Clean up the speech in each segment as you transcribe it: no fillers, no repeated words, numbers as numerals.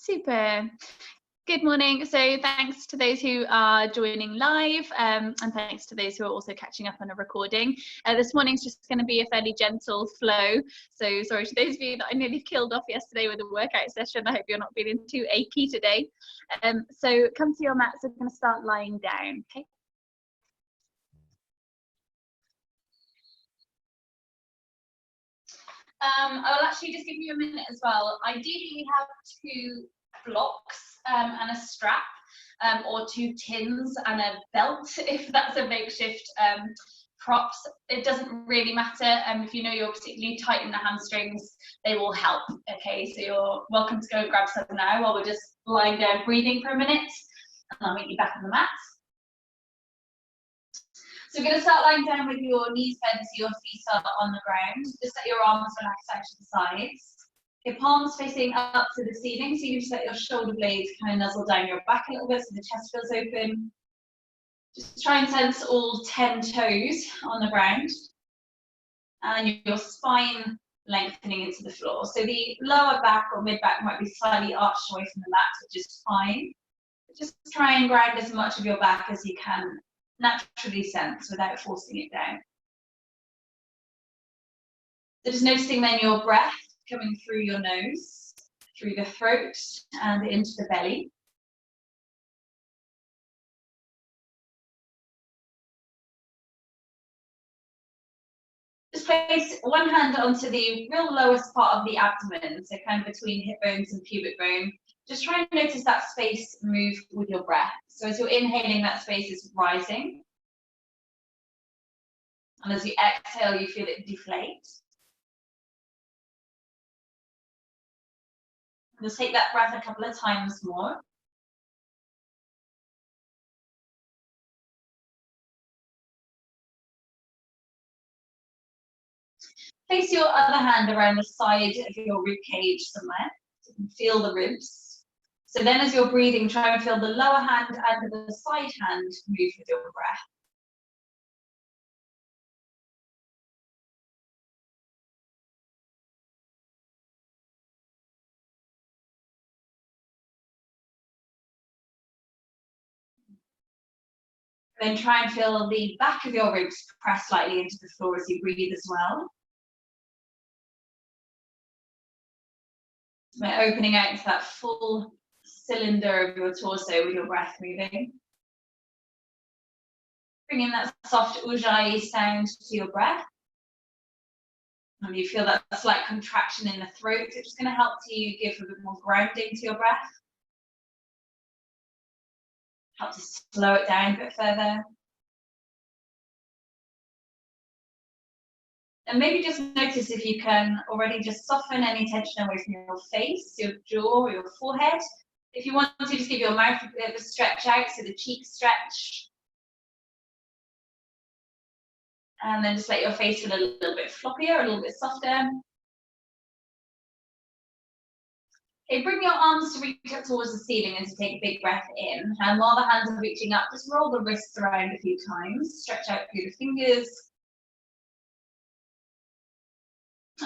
Super. Good morning. So thanks to those who are joining live, and thanks to those who are also catching up on a recording. This morning's just going to be a fairly gentle flow. So sorry to those of you that I nearly killed off yesterday with a workout session. I hope you're not feeling too achy today. So come to your mats. We're going to start lying down. Okay. I will actually just give you a minute as well. Ideally, we have 2 blocks and a strap, or 2 tins and a belt, if that's a makeshift props. It doesn't really matter. If you know you're particularly tight in the hamstrings, they will help. Okay, so you're welcome to go grab some now while we're just lying down breathing for a minute, and I'll meet you back on the mat. So we're going to start lying down with your knees bent so your feet are on the ground. Just let your arms relax out to the sides. Your palms facing up to the ceiling, so you just let your shoulder blades kind of nuzzle down your back a little bit so the chest feels open. Just try and sense all 10 toes on the ground. And your spine lengthening into the floor. So the lower back or mid back might be slightly arched away from the mat, which is fine. Just try and ground as much of your back as you can naturally sense without forcing it down. So just noticing then your breath coming through your nose, through the throat and into the belly. Just place one hand onto the real lowest part of the abdomen, so kind of between hip bones and pubic bone. Just try and notice that space move with your breath. So as you're inhaling, that space is rising. And as you exhale, you feel it deflate. Just take that breath a couple of times more. Place your other hand around the side of your rib cage somewhere, so you can feel the ribs. So then as you're breathing, try and feel the lower hand and the side hand move with your breath. Then try and feel the back of your ribs press slightly into the floor as you breathe as well. We're opening out into that full cylinder of your torso with your breath moving. Bring in that soft ujjayi sound to your breath. And you feel that slight contraction in the throat. It's just going to help you give a bit more grounding to your breath. Help to slow it down a bit further. And maybe just notice if you can already just soften any tension away from your face, your jaw, or your forehead. If you want to, just give your mouth a bit of a stretch out, so the cheeks stretch. And then just let your face feel a little bit floppier, a little bit softer. Okay, bring your arms to reach up towards the ceiling as you take a big breath in. And while the hands are reaching up, just roll the wrists around a few times. Stretch out through the fingers.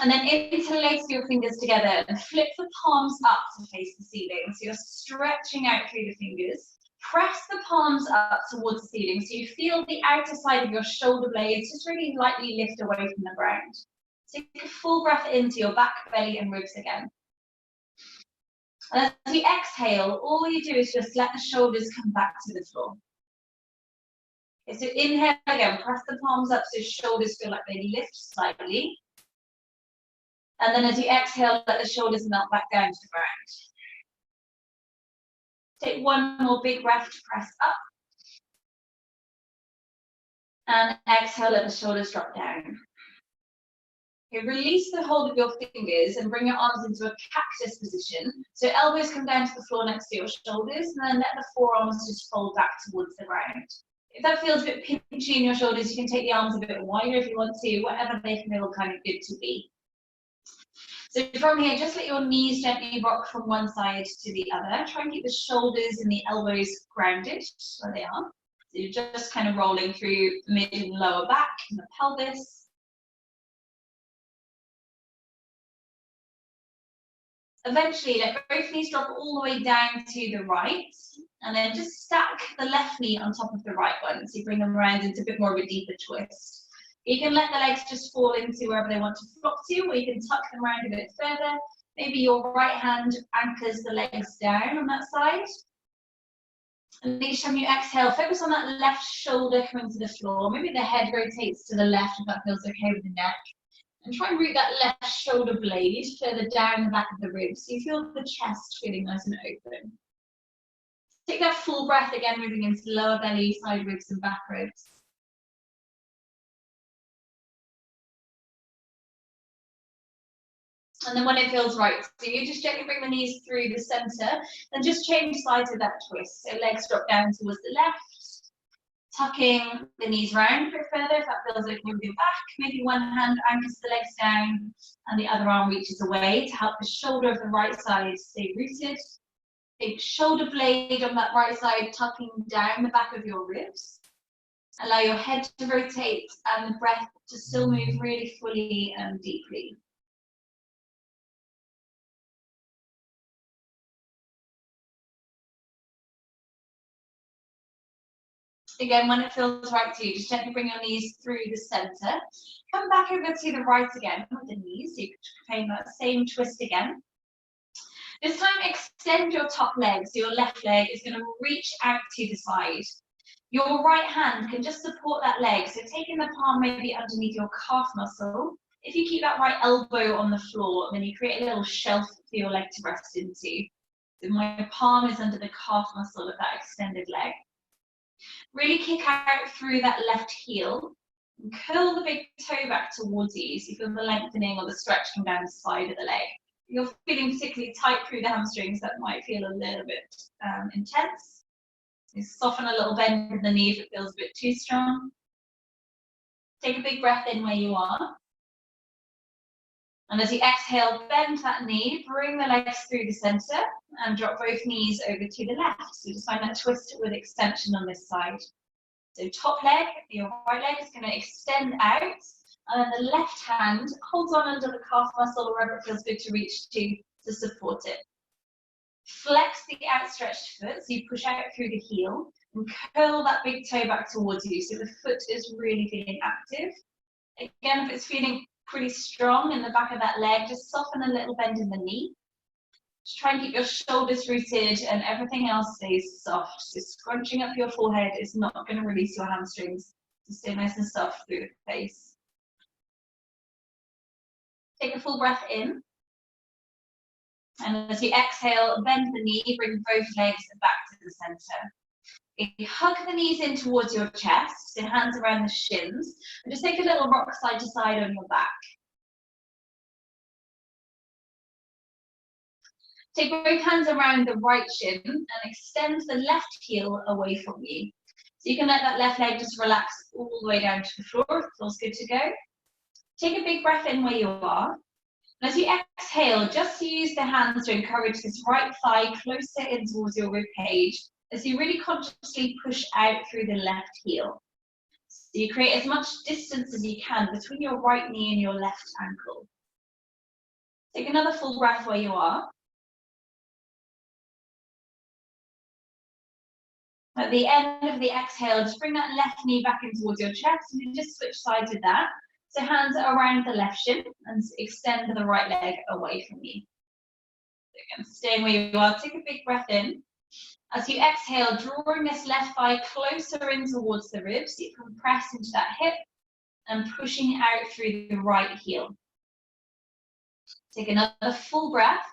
And then interlace your fingers together and flip the palms up to face the ceiling. So you're stretching out through the fingers. Press the palms up towards the ceiling so you feel the outer side of your shoulder blades just really lightly lift away from the ground. Take a full breath into your back, belly and ribs again. And as you exhale, all you do is just let the shoulders come back to the floor. Okay, so inhale again, press the palms up so shoulders feel like they lift slightly. And then as you exhale, let the shoulders melt back down to the ground. Take one more big breath to press up. And exhale, let the shoulders drop down. Okay, release the hold of your fingers and bring your arms into a cactus position. So elbows come down to the floor next to your shoulders, and then let the forearms just fold back towards the ground. If that feels a bit pinchy in your shoulders, you can take the arms a bit wider if you want to, whatever they feel kind of good to be. So from here, just let your knees gently rock from one side to the other. Try and keep the shoulders and the elbows grounded where they are. So you're just kind of rolling through the mid and lower back and the pelvis. Eventually, let both knees drop all the way down to the right, and then just stack the left knee on top of the right one. So you bring them around into a bit more of a deeper twist. You can let the legs just fall into wherever they want to flop to, or you can tuck them around a bit further. Maybe your right hand anchors the legs down on that side. And each time you exhale, focus on that left shoulder coming to the floor. Maybe the head rotates to the left if that feels okay with the neck. And try and root that left shoulder blade further down the back of the ribs, so you feel the chest feeling nice and open. Take that full breath again, moving into the lower belly, side ribs and back ribs. And then when it feels right, so you just gently bring the knees through the center and just change sides of that twist. So legs drop down towards the left, tucking the knees round a bit further if that feels okay with your back. Maybe one hand anchors the legs down and the other arm reaches away to help the shoulder of the right side stay rooted. Big shoulder blade on that right side, tucking down the back of your ribs. Allow your head to rotate and the breath to still move really fully and deeply. Again, when it feels right to you, just gently bring your knees through the center. Come back over to the right again with the knees. So you can claim that same twist again. This time, extend your top leg. So your left leg is going to reach out to the side. Your right hand can just support that leg. So taking the palm maybe underneath your calf muscle. If you keep that right elbow on the floor, then you create a little shelf for your leg to rest into. So my palm is under the calf muscle of that extended leg. Really kick out through that left heel and curl the big toe back towards you so you feel the lengthening or the stretch come down the side of the leg. If you're feeling particularly tight through the hamstrings, that might feel a little bit intense. So soften a little bend in the knee if it feels a bit too strong. Take a big breath in where you are. And as you exhale, bend that knee, bring the legs through the center and drop both knees over to the left. So just find that twist with extension on this side. So top leg, your right leg is going to extend out, and then the left hand holds on under the calf muscle or wherever it feels good to reach to support it. Flex the outstretched foot, so you push out through the heel, and curl that big toe back towards you, so the foot is really feeling active. Again, if it's feeling pretty strong in the back of that leg, just soften a little bend in the knee. Just try and keep your shoulders rooted and everything else stays soft. So scrunching up your forehead is not going to release your hamstrings. So stay nice and soft through the face. Take a full breath in. And as you exhale, bend the knee, bring both legs back to the center. You hug the knees in towards your chest, so hands around the shins, and just take a little rock side to side on your back. Take both hands around the right shin and extend the left heel away from you. So you can let that left leg just relax all the way down to the floor. It feels good to go. Take a big breath in where you are. And as you exhale, just use the hands to encourage this right thigh closer in towards your rib cage as you really consciously push out through the left heel. So you create as much distance as you can between your right knee and your left ankle. Take another full breath where you are. At the end of the exhale, just bring that left knee back in towards your chest and you just switch sides with that. So hands are around the left shin and extend the right leg away from you. Again, staying where you are, take a big breath in. As you exhale, drawing this left thigh closer in towards the ribs, you compress into that hip and pushing out through the right heel. Take another full breath.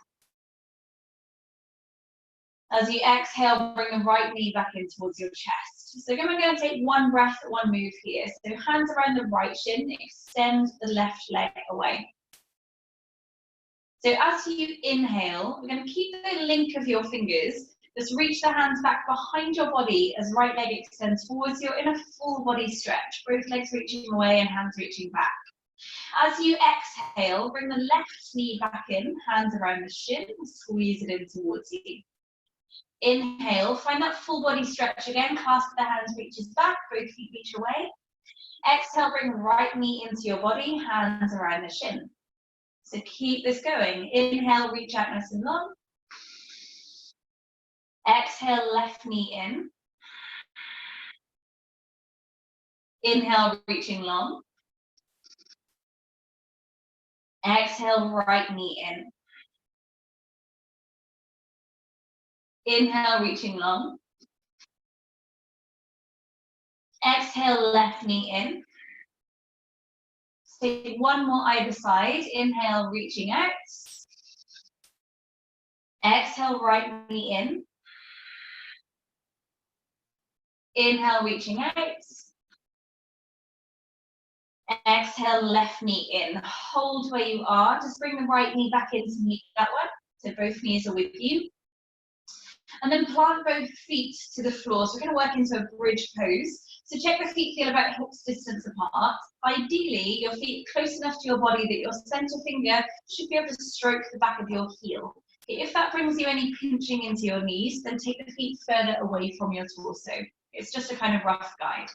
As you exhale, bring the right knee back in towards your chest. So again, we're going to take one breath, one move here. So hands around the right shin, extend the left leg away. So as you inhale, we're going to keep the link of your fingers. Just reach the hands back behind your body as right leg extends forwards. You're in a full body stretch, both legs reaching away and hands reaching back. As you exhale, bring the left knee back in, hands around the shin, squeeze it in towards you. Inhale, find that full body stretch again, clasp the hands, reaches back, both feet reach away. Exhale, bring the right knee into your body, hands around the shin. So keep this going. Inhale, reach out nice and long. Exhale, left knee in. Inhale, reaching long. Exhale, right knee in. Inhale, reaching long. Exhale, left knee in. Stay one more either side. Inhale, reaching out. Exhale, right knee in. Inhale, reaching out. Exhale, left knee in. Hold where you are. Just bring the right knee back in to meet that one. So both knees are with you. And then plant both feet to the floor. So we're going to work into a bridge pose. So check the feet feel about hips distance apart. Ideally, your feet close enough to your body that your center finger should be able to stroke the back of your heel. If that brings you any pinching into your knees, then take the feet further away from your torso. It's just a kind of rough guide.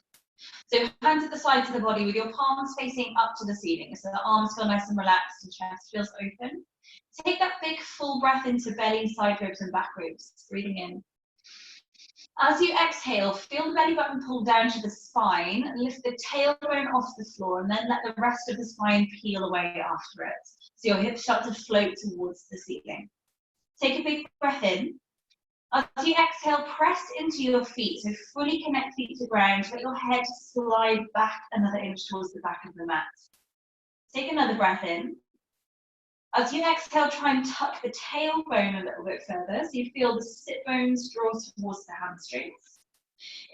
So hands at the sides of the body with your palms facing up to the ceiling. So the arms feel nice and relaxed and chest feels open. Take that big full breath into belly, side ribs and back ribs, breathing in. As you exhale, feel the belly button pull down to the spine and lift the tailbone off the floor and then let the rest of the spine peel away after it. So your hips start to float towards the ceiling. Take a big breath in. As you exhale, press into your feet, so fully connect feet to ground. Let your head slide back another inch towards the back of the mat. Take another breath in. As you exhale, try and tuck the tailbone a little bit further, so you feel the sit bones draw towards the hamstrings.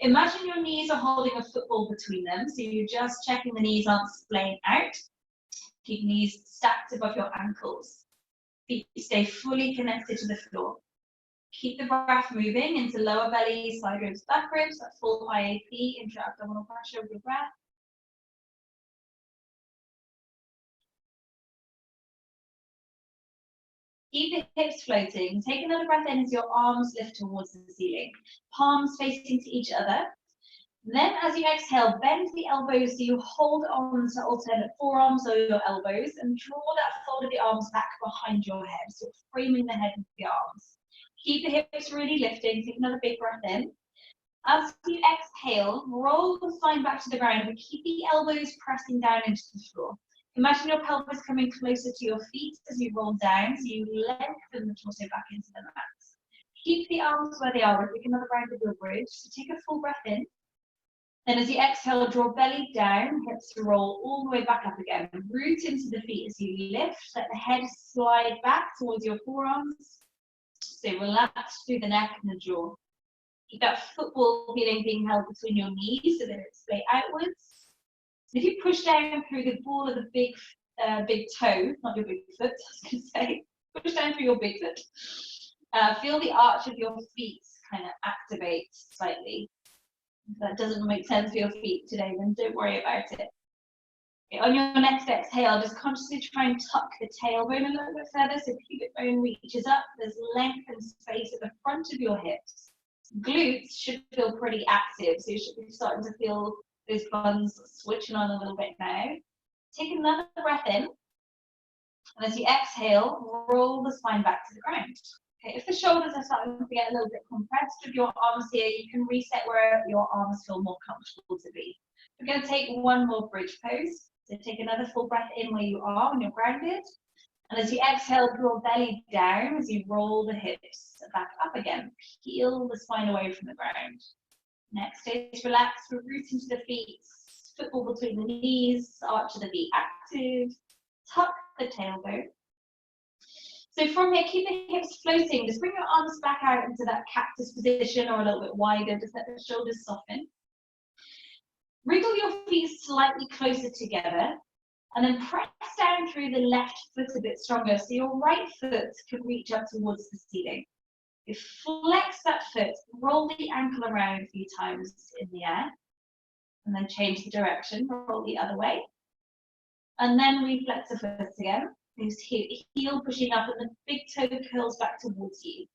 Imagine your knees are holding a football between them, so you're just checking the knees aren't splaying out. Keep knees stacked above your ankles. Feet stay fully connected to the floor. Keep the breath moving into lower belly, side ribs, back ribs, that full IAP, intra-abdominal pressure with your breath. Keep the hips floating. Take another breath in as your arms lift towards the ceiling. Palms facing to each other. Then as you exhale, bend the elbows so you hold on to alternate forearms or your elbows and draw that fold of the arms back behind your head. So you're framing the head with the arms. Keep the hips really lifting. Take another big breath in. As you exhale, roll the spine back to the ground, but keep the elbows pressing down into the floor. Imagine your pelvis coming closer to your feet as you roll down, so you lengthen the torso back into the mat. Keep the arms where they are. Take another round of your bridge. So take a full breath in. Then as you exhale, draw belly down, hips roll all the way back up again. Root into the feet as you lift. Let the head slide back towards your forearms. So relax through the neck and the jaw. Keep that football feeling being held between your knees so that it's splay outwards. If you push down through the ball of the big toe, not your big foot, I was going to say, push down through your big foot. Feel the arch of your feet kind of activate slightly. If that doesn't make sense for your feet today, then don't worry about it. Okay, on your next exhale, just consciously try and tuck the tailbone a little bit further so pubic bone reaches up. There's length and space at the front of your hips. Glutes should feel pretty active, so you should be starting to feel those buns switching on a little bit now. Take another breath in, and as you exhale, roll the spine back to the ground. Okay, if the shoulders are starting to get a little bit compressed with your arms here, you can reset where your arms feel more comfortable to be. We're going to take one more bridge pose. So take another full breath in where you are when you're grounded. And as you exhale, draw belly down as you roll the hips back up again. Peel the spine away from the ground. Next is relax, root into the feet, football between the knees, arch of the feet active, tuck the tailbone. So from here, keep the hips floating. Just bring your arms back out into that cactus position or a little bit wider. Just let the shoulders soften. Wriggle your feet slightly closer together and then press down through the left foot a bit stronger so your right foot can reach up towards the ceiling. You flex that foot, roll the ankle around a few times in the air and then change the direction, roll the other way. And then reflex the foot again. Heel pushing up and the big toe curls back towards you.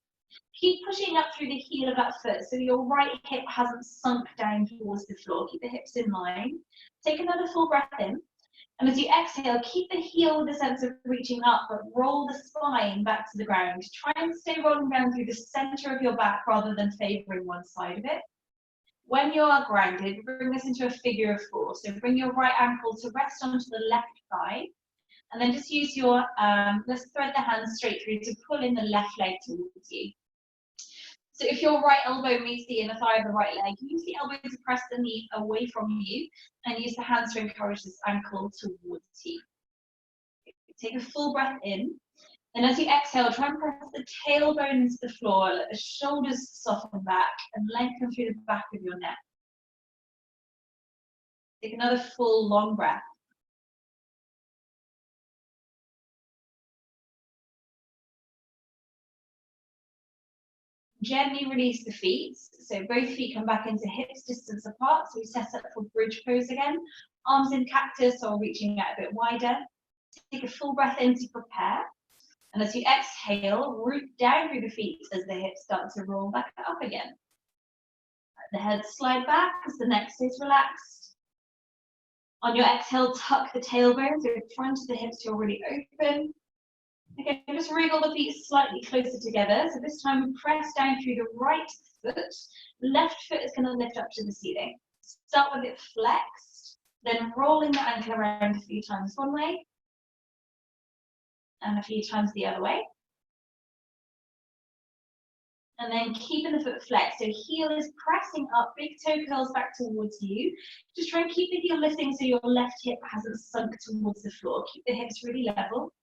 Keep pushing up through the heel of that foot so your right hip hasn't sunk down towards the floor. Keep the hips in line. Take another full breath in. And as you exhale, keep the heel with a sense of reaching up, but roll the spine back to the ground. Try and stay rolling down through the center of your back rather than favoring one side of it. When you are grounded, bring this into a figure of four. So bring your right ankle to rest onto the left thigh, and then just use your, let's thread the hands straight through to pull in the left leg towards you. So if your right elbow meets the inner thigh of the right leg, use the elbow to press the knee away from you and use the hands to encourage this ankle towards you. Take a full breath in. And as you exhale, try and press the tailbone into the floor, let the shoulders soften back and lengthen through the back of your neck. Take another full long breath. Gently release the feet, so both feet come back into hips distance apart, so we set up for bridge pose again. Arms in cactus or reaching out a bit wider. Take a full breath in to prepare, and as you exhale, root down through the feet as the hips start to roll back up again. Let the head slide back as the neck stays relaxed. On your exhale, tuck the tailbone, so the front of the hips are really open. Again, just wriggle the feet slightly closer together. So this time we press down through the right foot. Left foot is going to lift up to the ceiling. Start with it flexed, then rolling the ankle around a few times one way and a few times the other way. And then keeping the foot flexed. So heel is pressing up, big toe curls back towards you. Just try and keep the heel lifting so your left hip hasn't sunk towards the floor. Keep the hips really level.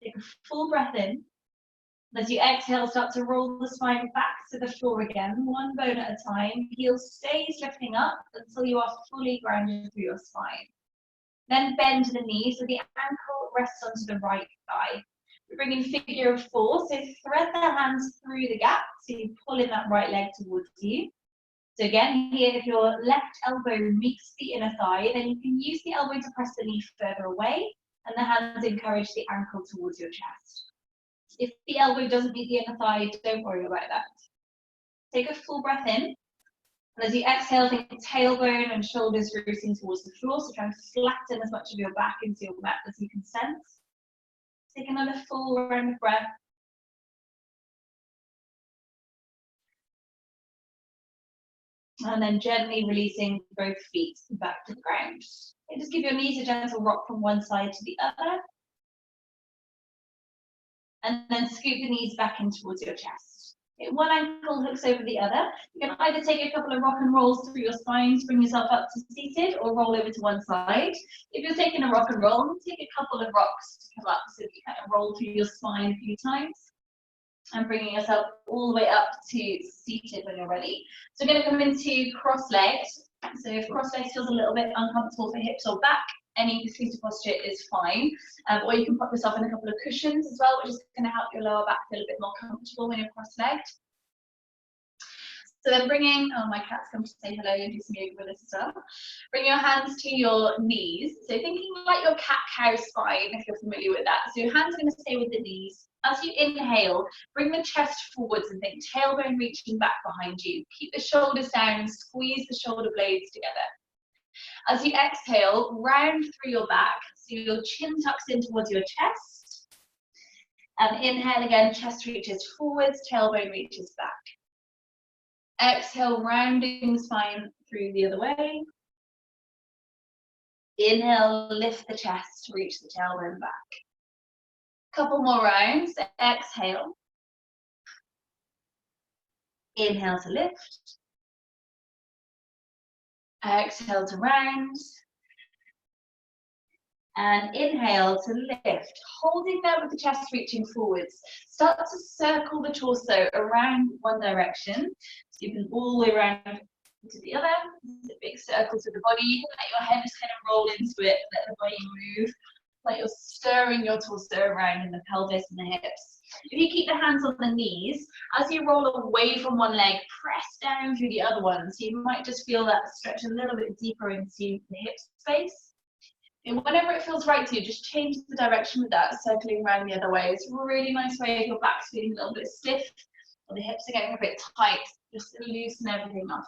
Take a full breath in. As you exhale, start to roll the spine back to the floor again, one bone at a time. Heel stays lifting up until you are fully grounded through your spine. Then bend the knee so the ankle rests onto the right thigh. We're bringing figure of four, so thread the hands through the gap so you pull in that right leg towards you. So again, here, if your left elbow meets the inner thigh, then you can use the elbow to press the knee further away, and the hands encourage the ankle towards your chest. If the elbow doesn't meet the inner thigh, don't worry about that. Take a full breath in. And as you exhale, think tailbone and shoulders rooting towards the floor. So try and flatten as much of your back into your mat as you can sense. Take another full round of breath. And then gently releasing both feet back to the ground. And just give your knees a gentle rock from one side to the other. And then scoop the knees back in towards your chest. Okay, one ankle hooks over the other. You can either take a couple of rock and rolls through your spine to bring yourself up to seated, or roll over to one side. If you're taking a rock and roll, take a couple of rocks to come up so that you kind of roll through your spine a few times. And bringing yourself all the way up to seated when you're ready. So we're going to come into cross-legged. So if cross-legged feels a little bit uncomfortable for hips or back, any seated posture is fine. Or you can put yourself in a couple of cushions as well, which is going to help your lower back feel a bit more comfortable when you're cross-legged. So then bringing, oh, my cat's come to say hello and do some yoga with us as well. Bring your hands to your knees. So thinking like your cat-cow spine, if you're familiar with that. So your hands are going to stay with the knees. As you inhale, bring the chest forwards and think tailbone reaching back behind you. Keep the shoulders down and squeeze the shoulder blades together. As you exhale, round through your back, so your chin tucks in towards your chest. And inhale again, chest reaches forwards, tailbone reaches back. Exhale, rounding the spine through the other way. Inhale, lift the chest, reach the tailbone back. Couple more rounds. Exhale. Inhale to lift. Exhale to round. And inhale to lift. Holding there with the chest reaching forwards. Start to circle the torso around one direction. So you can all the way around to the other. It's a big circle to the body. Let your head just kind of roll into it. Let the body move. Like you're stirring your torso around in the pelvis and the hips. If you keep the hands on the knees, as you roll away from one leg, press down through the other one. So you might just feel that stretch a little bit deeper into the hip space. And whenever it feels right to you, just change the direction with that, circling around the other way. It's a really nice way if your back's feeling a little bit stiff or the hips are getting a bit tight, just to loosen everything off.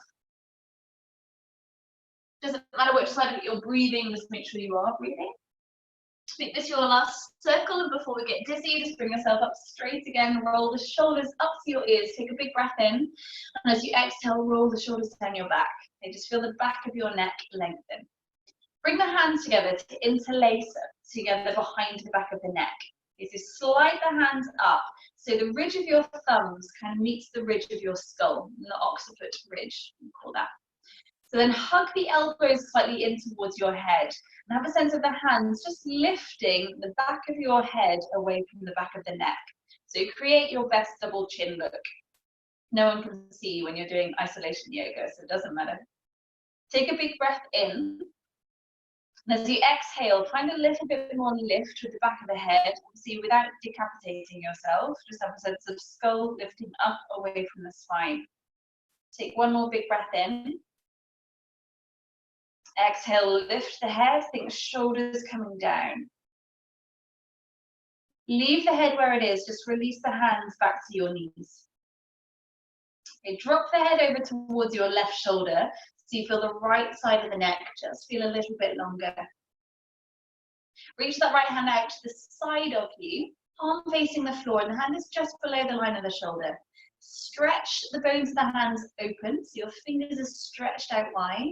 Doesn't matter which side of it you're breathing, just make sure you are breathing. Make this your last circle, and before we get dizzy, just bring yourself up straight again. Roll the shoulders up to your ears. Take a big breath in, and as you exhale, roll the shoulders down your back. Okay, just feel the back of your neck lengthen. Bring the hands together to interlace together behind the back of the neck. Okay, so slide the hands up so the ridge of your thumbs kind of meets the ridge of your skull, the occiput ridge, we call that. So then hug the elbows slightly in towards your head and have a sense of the hands just lifting the back of your head away from the back of the neck. So create your best double chin look. No one can see you when you're doing isolation yoga, so it doesn't matter. Take a big breath in. And as you exhale, find a little bit more lift with the back of the head. See, without decapitating yourself, just have a sense of skull lifting up away from the spine. Take one more big breath in. Exhale, lift the head, think shoulders coming down. Leave the head where it is, just release the hands back to your knees. Okay, drop the head over towards your left shoulder, so you feel the right side of the neck just feel a little bit longer. Reach that right hand out to the side of you, palm facing the floor, and the hand is just below the line of the shoulder. Stretch the bones of the hands open, so your fingers are stretched out wide.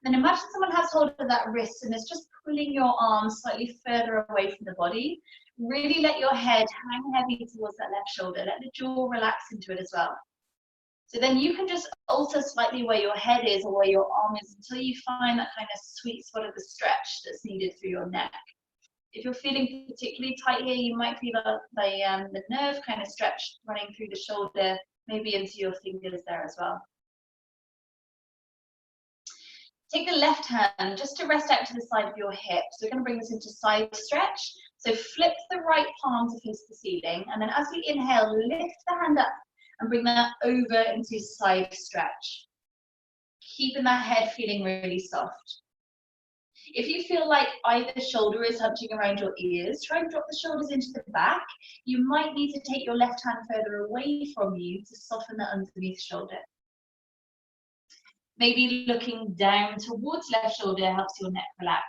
Then imagine someone has hold of that wrist and is just pulling your arms slightly further away from the body. Really let your head hang heavy towards that left shoulder. Let the jaw relax into it as well. So then you can just alter slightly where your head is or where your arm is until you find that kind of sweet spot of the stretch that's needed through your neck. If you're feeling particularly tight here, you might feel the nerve kind of stretch running through the shoulder, maybe into your fingers there as well. Take the left hand just to rest out to the side of your hip. So we're going to bring this into side stretch. So flip the right palm to face the ceiling, and then as we inhale, lift the hand up and bring that over into side stretch. Keeping that head feeling really soft. If you feel like either shoulder is hunching around your ears, try and drop the shoulders into the back. You might need to take your left hand further away from you to soften the underneath shoulder. Maybe looking down towards left shoulder helps your neck relax.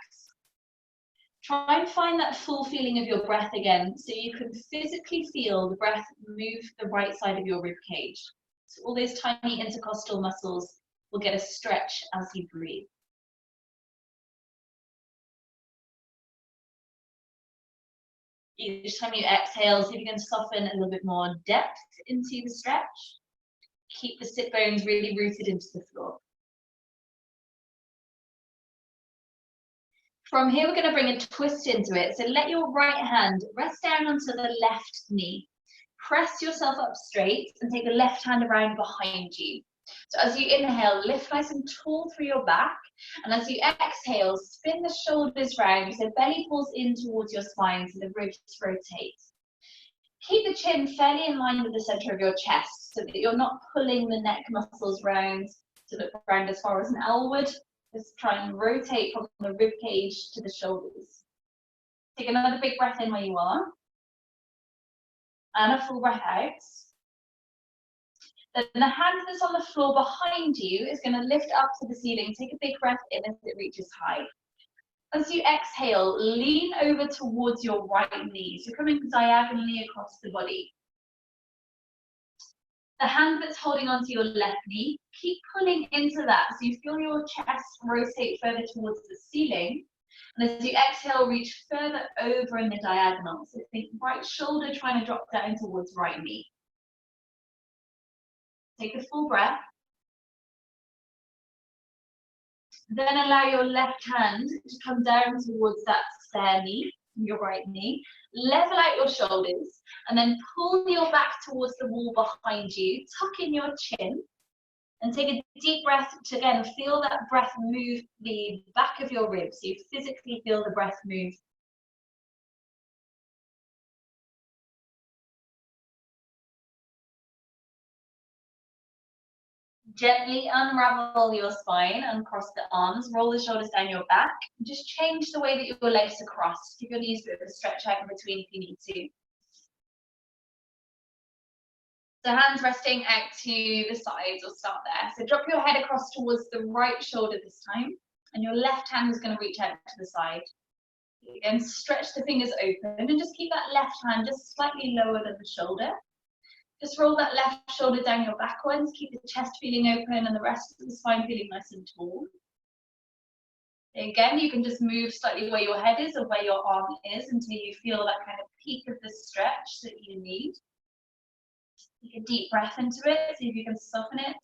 Try and find that full feeling of your breath again, so you can physically feel the breath move the right side of your rib cage. So all those tiny intercostal muscles will get a stretch as you breathe. Each time you exhale, see if you can soften a little bit more depth into the stretch. Keep the sit bones really rooted into the floor. From here, we're going to bring a twist into it. So let your right hand rest down onto the left knee. Press yourself up straight and take the left hand around behind you. So as you inhale, lift nice and tall through your back. And as you exhale, spin the shoulders round so belly pulls in towards your spine so the ribs rotate. Keep the chin fairly in line with the center of your chest so that you're not pulling the neck muscles round to look round as far as an L would. Just try and rotate from the rib cage to the shoulders. Take another big breath in where you are. And a full breath out. Then the hand that's on the floor behind you is going to lift up to the ceiling. Take a big breath in as it reaches high. As you exhale, lean over towards your right knee. So coming diagonally across the body. The hand that's holding onto your left knee, keep pulling into that so you feel your chest rotate further towards the ceiling. And as you exhale, reach further over in the diagonal. So think right shoulder trying to drop down towards right knee. Take a full breath. Then allow your left hand to come down towards that spare knee, your right knee. Level out your shoulders and then pull your back towards the wall behind you. Tuck in your chin and take a deep breath to again feel that breath move the back of your ribs. So you physically feel the breath move. Gently unravel your spine, uncross the arms, roll the shoulders down your back. Just change the way that your legs are crossed. Give your knees a bit of a stretch out in between if you need to. So hands resting out to the sides, or start there. So drop your head across towards the right shoulder this time, and your left hand is going to reach out to the side. Again, stretch the fingers open and just keep that left hand just slightly lower than the shoulder. Just roll that left shoulder down your backwards, keep the chest feeling open and the rest of the spine feeling nice and tall. Again, you can just move slightly where your head is or where your arm is until you feel that kind of peak of the stretch that you need. Take a deep breath into it, see if you can soften it.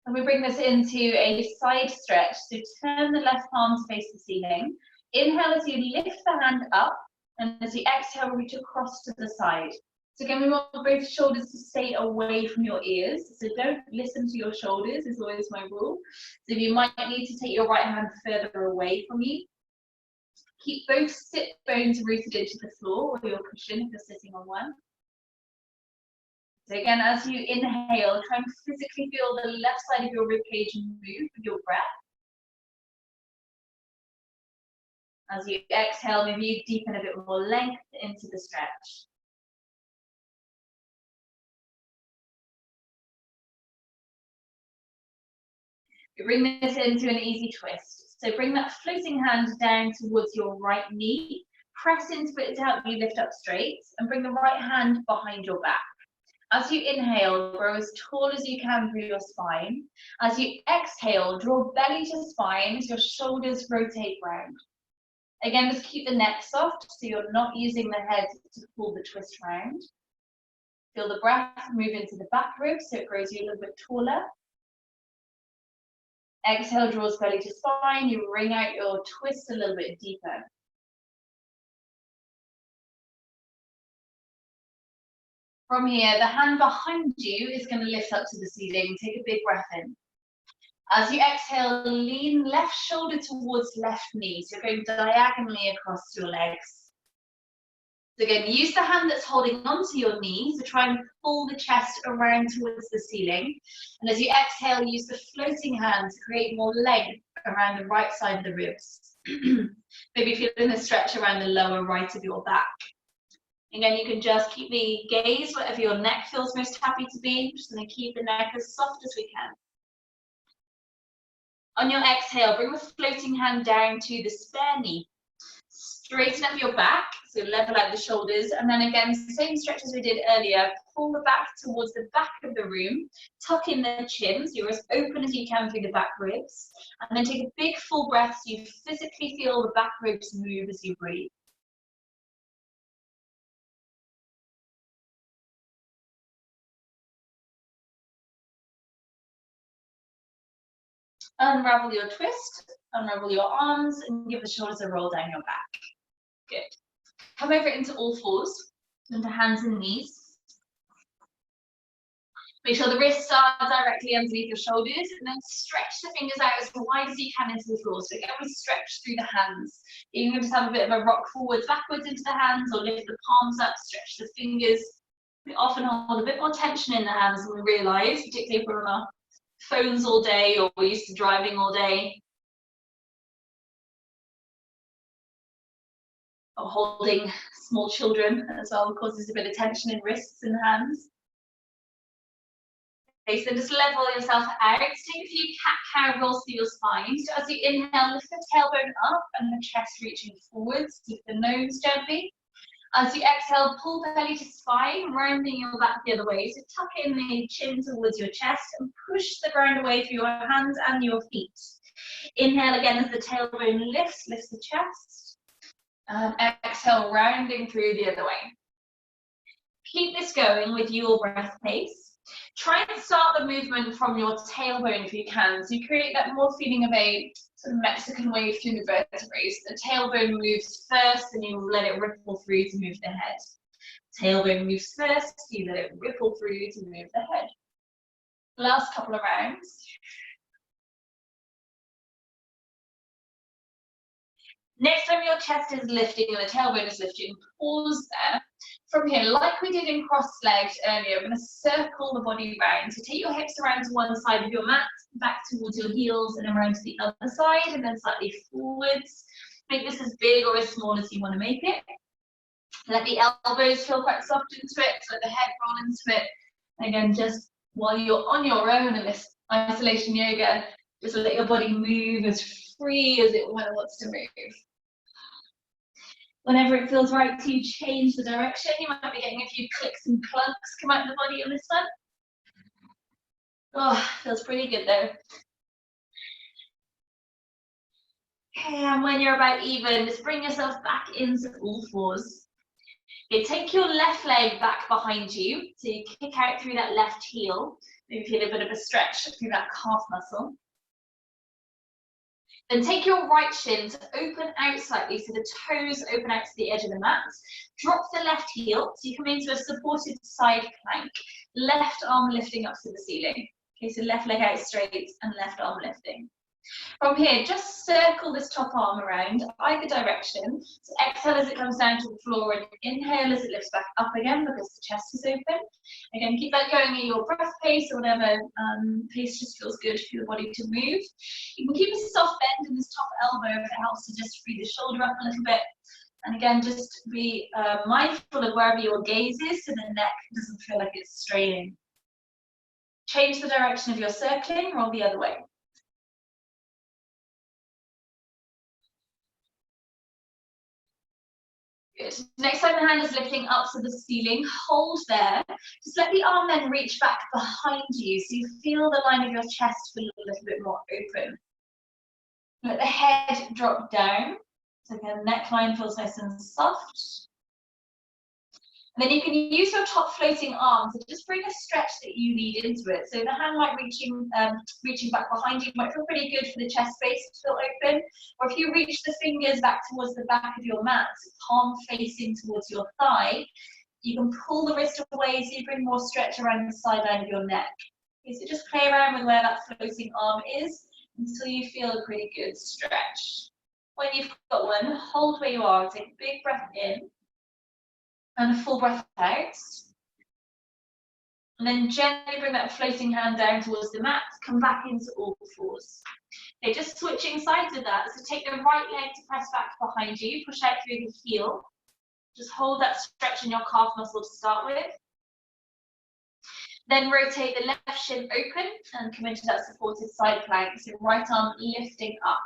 And we bring this into a side stretch. So turn the left palm to face the ceiling. Inhale as you lift the hand up, and as you exhale, reach across to the side. So again, we want both shoulders to stay away from your ears. So don't listen to your shoulders, is always my rule. So you might need to take your right hand further away from you. Keep both sit bones rooted into the floor or your cushion if you're sitting on one. So again, as you inhale, try and physically feel the left side of your ribcage move with your breath. As you exhale, maybe you deepen a bit more length into the stretch. You bring this into an easy twist. So bring that floating hand down towards your right knee, press into it to help you lift up straight, and bring the right hand behind your back. As you inhale, grow as tall as you can through your spine. As you exhale, draw belly to spine as your shoulders rotate round. Again, just keep the neck soft so you're not using the head to pull the twist round. Feel the breath move into the back ribs so it grows you a little bit taller. Exhale, draws belly to spine. You wring out your twist a little bit deeper. From here, the hand behind you is going to lift up to the ceiling. Take a big breath in. As you exhale, lean left shoulder towards left knee. So you're going diagonally across your legs. So again, use the hand that's holding onto your knee to try and pull the chest around towards the ceiling. And as you exhale, use the floating hand to create more length around the right side of the ribs. Maybe feeling the stretch around the lower right of your back. Again, you can just keep the gaze whatever your neck feels most happy to be. Just going to keep the neck as soft as we can. On your exhale, bring the floating hand down to the spare knee. Straighten up your back, so level out the shoulders, and then again, same stretch as we did earlier, pull the back towards the back of the room, tuck in the chin, so you're as open as you can through the back ribs, and then take a big full breath so you physically feel the back ribs move as you breathe. Unravel your twist, unravel your arms, and give the shoulders a roll down your back. Good. Come over into all fours, into hands and knees. Make sure the wrists are directly underneath your shoulders, and then stretch the fingers out as wide as you can into the floor. So again, we stretch through the hands. You can just have a bit of a rock forwards, backwards into the hands, or lift the palms up, stretch the fingers. We often hold a bit more tension in the hands than we realise, particularly if we're on our phones all day or we're used to driving all day. Or holding small children as well causes a bit of tension in wrists and hands. Okay, so just level yourself out. Take a few cat-cow rolls through your spine. So as you inhale, lift the tailbone up and the chest reaching forwards. Keep the nose gently. As you exhale, pull the belly to spine, rounding your back the other way. So tuck in the chin towards your chest and push the ground away through your hands and your feet. Inhale again as the tailbone lifts the chest. And exhale, rounding through the other way. Keep this going with your breath pace. Try and start the movement from your tailbone if you can. So you create that more feeling of a sort of Mexican wave through the vertebrae. So the tailbone moves first and you let it ripple through to move the head. Tailbone moves first, you let it ripple through to move the head. Last couple of rounds. Next time your chest is lifting and the tailbone is lifting, pause there. From here, like we did in cross-legged earlier, we're going to circle the body round. So take your hips around to one side of your mat, back towards your heels and around to the other side, and then slightly forwards. Make this as big or as small as you want to make it. Let the elbows feel quite soft into it, so let the head roll into it. And again, just while you're on your own in this isolation yoga, Just let your body move as free as it wants to move. Whenever it feels right to you, change the direction. You might be getting a few clicks and clunks come out of the body on this one. Oh, feels pretty good though. Okay, and when you're about even, just bring yourself back into all fours. Okay, take your left leg back behind you. So you kick out through that left heel. Maybe feel a bit of a stretch through that calf muscle. Then take your right shin to open out slightly, so the toes open out to the edge of the mat. Drop the left heel, so you come into a supported side plank. Left arm lifting up to the ceiling. Okay, so left leg out straight and left arm lifting. From here, just circle this top arm around either direction. So exhale as it comes down to the floor and inhale as it lifts back up again because the chest is open. Again, keep that going at your breath pace or whatever pace just feels good for your body to move. You can keep a soft bend in this top elbow if it helps to just free the shoulder up a little bit. And again, just be mindful of wherever your gaze is so the neck doesn't feel like it's straining. Change the direction of your circling, roll the other way. Good. Next time the hand is lifting up to the ceiling, hold there. Just let the arm then reach back behind you so you feel the line of your chest feel a little bit more open. Let the head drop down. So again, neckline feels nice and soft. And then you can use your top floating arm to just bring a stretch that you need into it. So the hand might reaching back behind you might feel pretty good for the chest space to feel open. Or if you reach the fingers back towards the back of your mat, palm facing towards your thigh, you can pull the wrist away so you bring more stretch around the sideline of your neck. Okay, so just play around with where that floating arm is until you feel a pretty good stretch. When you've got one, hold where you are, take a big breath in. And a full breath out. And then gently bring that floating hand down towards the mat, come back into all fours. Okay, just switching sides with that. So take the right leg to press back behind you, push out through the heel. Just hold that stretch in your calf muscle to start with. Then rotate the left shin open and come into that supported side plank. So right arm lifting up.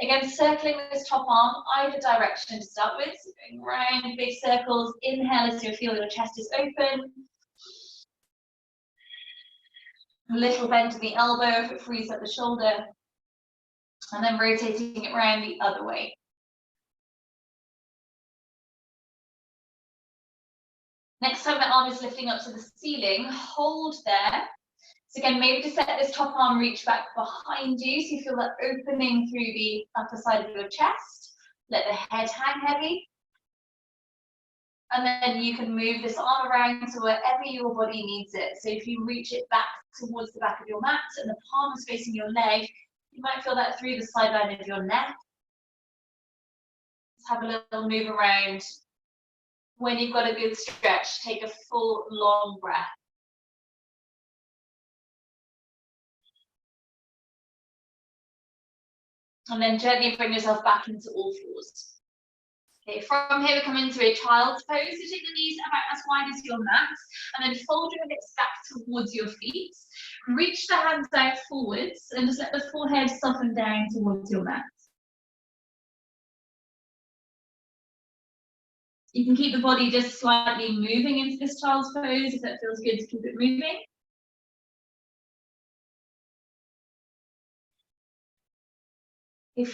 Again, circling this top arm either direction to start with, so going round big circles. Inhale as you feel your chest is open. A little bend in the elbow if it frees up the shoulder. And then rotating it around the other way. Next time the arm is lifting up to the ceiling, hold there. So again, maybe just let this top arm reach back behind you so you feel that opening through the upper side of your chest. Let the head hang heavy. And then you can move this arm around to wherever your body needs it. So if you reach it back towards the back of your mat and the palm is facing your leg, you might feel that through the sideline of your neck. Just have a little move around. When you've got a good stretch, take a full long breath. And then gently bring yourself back into all fours. Okay, from here we come into a child's pose. So take the knees about as wide as your mat, and then fold your hips back towards your feet. Reach the hands out forwards, and just let the forehead soften down towards your mat. You can keep the body just slightly moving into this child's pose if that feels good to keep it moving.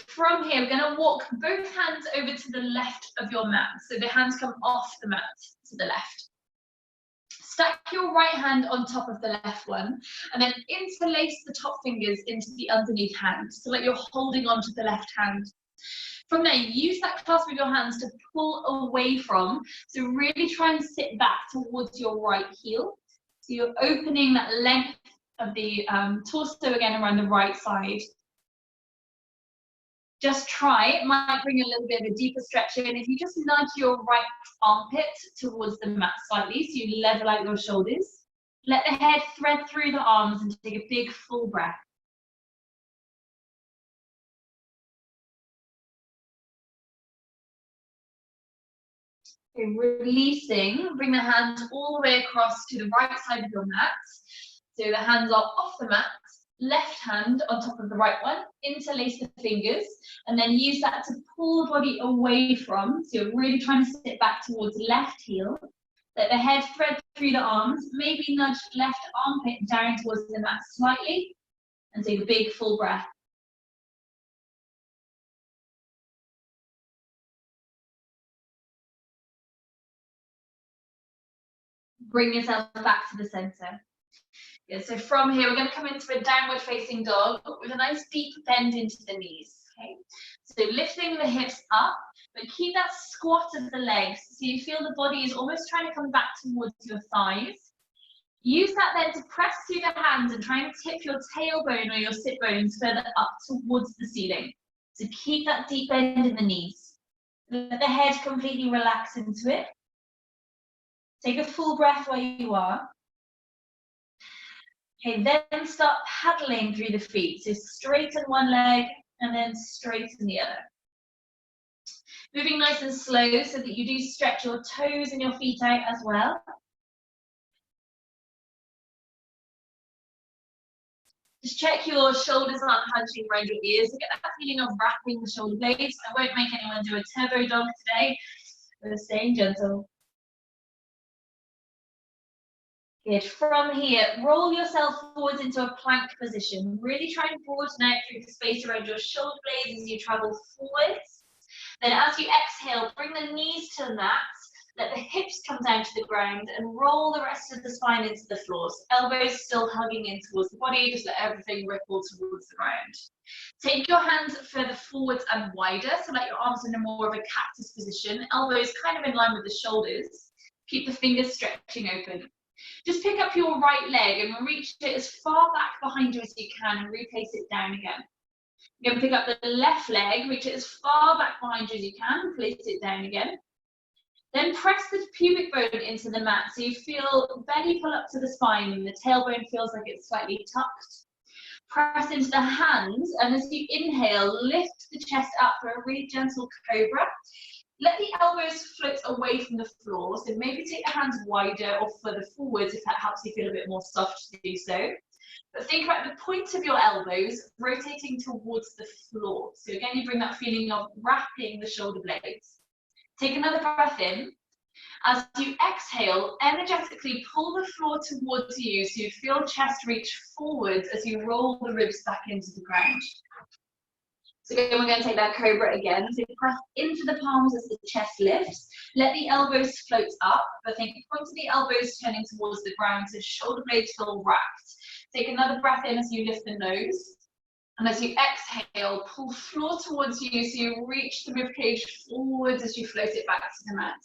From here, we're going to walk both hands over to the left of your mat. So the hands come off the mat to the left. Stack your right hand on top of the left one, and then interlace the top fingers into the underneath hand, so like you're holding onto the left hand. From there, use that clasp of your hands to pull away from, so really try and sit back towards your right heel. So you're opening that length of the torso again around the right side. Just try, it might bring a little bit of a deeper stretch in if you just nudge your right armpit towards the mat slightly, so you level out your shoulders. Let the head thread through the arms and take a big full breath. Okay, releasing, bring the hands all the way across to the right side of your mat. So the hands are off the mat, left hand on top of the right one, interlace the fingers, and then use that to pull the body away from. So you're really trying to sit back towards left heel. Let the head thread through the arms, maybe nudge left armpit down towards the mat slightly, and take a big full breath. Bring yourself back to the center. Yeah, so from here, we're going to come into a downward facing dog with a nice deep bend into the knees. Okay, so lifting the hips up, but keep that squat of the legs so you feel the body is almost trying to come back towards your thighs. Use that then to press through the hands and try and tip your tailbone or your sit bones further up towards the ceiling. So keep that deep bend in the knees. Let the head completely relax into it. Take a full breath where you are. Okay, then start paddling through the feet. So straighten one leg and then straighten the other. Moving nice and slow so that you do stretch your toes and your feet out as well. Just check your shoulders aren't hunching around your ears to get that feeling of wrapping the shoulder blades. I won't make anyone do a turbo dog today, but staying gentle. Good. From here, roll yourself forwards into a plank position. Really try and broaden out through the space around your shoulder blades as you travel forwards. Then as you exhale, bring the knees to the mat, let the hips come down to the ground and roll the rest of the spine into the floor. Elbows still hugging in towards the body, just let everything ripple towards the ground. Take your hands further forwards and wider, so let your arms in more of a cactus position, elbows kind of in line with the shoulders. Keep the fingers stretching open. Just pick up your right leg and reach it as far back behind you as you can and replace it down again. You're going to pick up the left leg, reach it as far back behind you as you can, place it down again. Then press the pubic bone into the mat so you feel belly pull up to the spine and the tailbone feels like it's slightly tucked. Press into the hands, and as you inhale, lift the chest up for a really gentle cobra. Let the elbows float away from the floor, so maybe take the hands wider or further forwards if that helps you feel a bit more soft to do so. But think about the point of your elbows rotating towards the floor. So again, you bring that feeling of wrapping the shoulder blades. Take another breath in. As you exhale, energetically pull the floor towards you so you feel chest reach forwards as you roll the ribs back into the ground. So again, we're going to take that cobra again. So press into the palms as the chest lifts. Let the elbows float up, but think point of the elbows turning towards the ground so shoulder blades feel wrapped. Take another breath in as you lift the nose. And as you exhale, pull floor towards you so you reach the ribcage forwards as you float it back to the mat.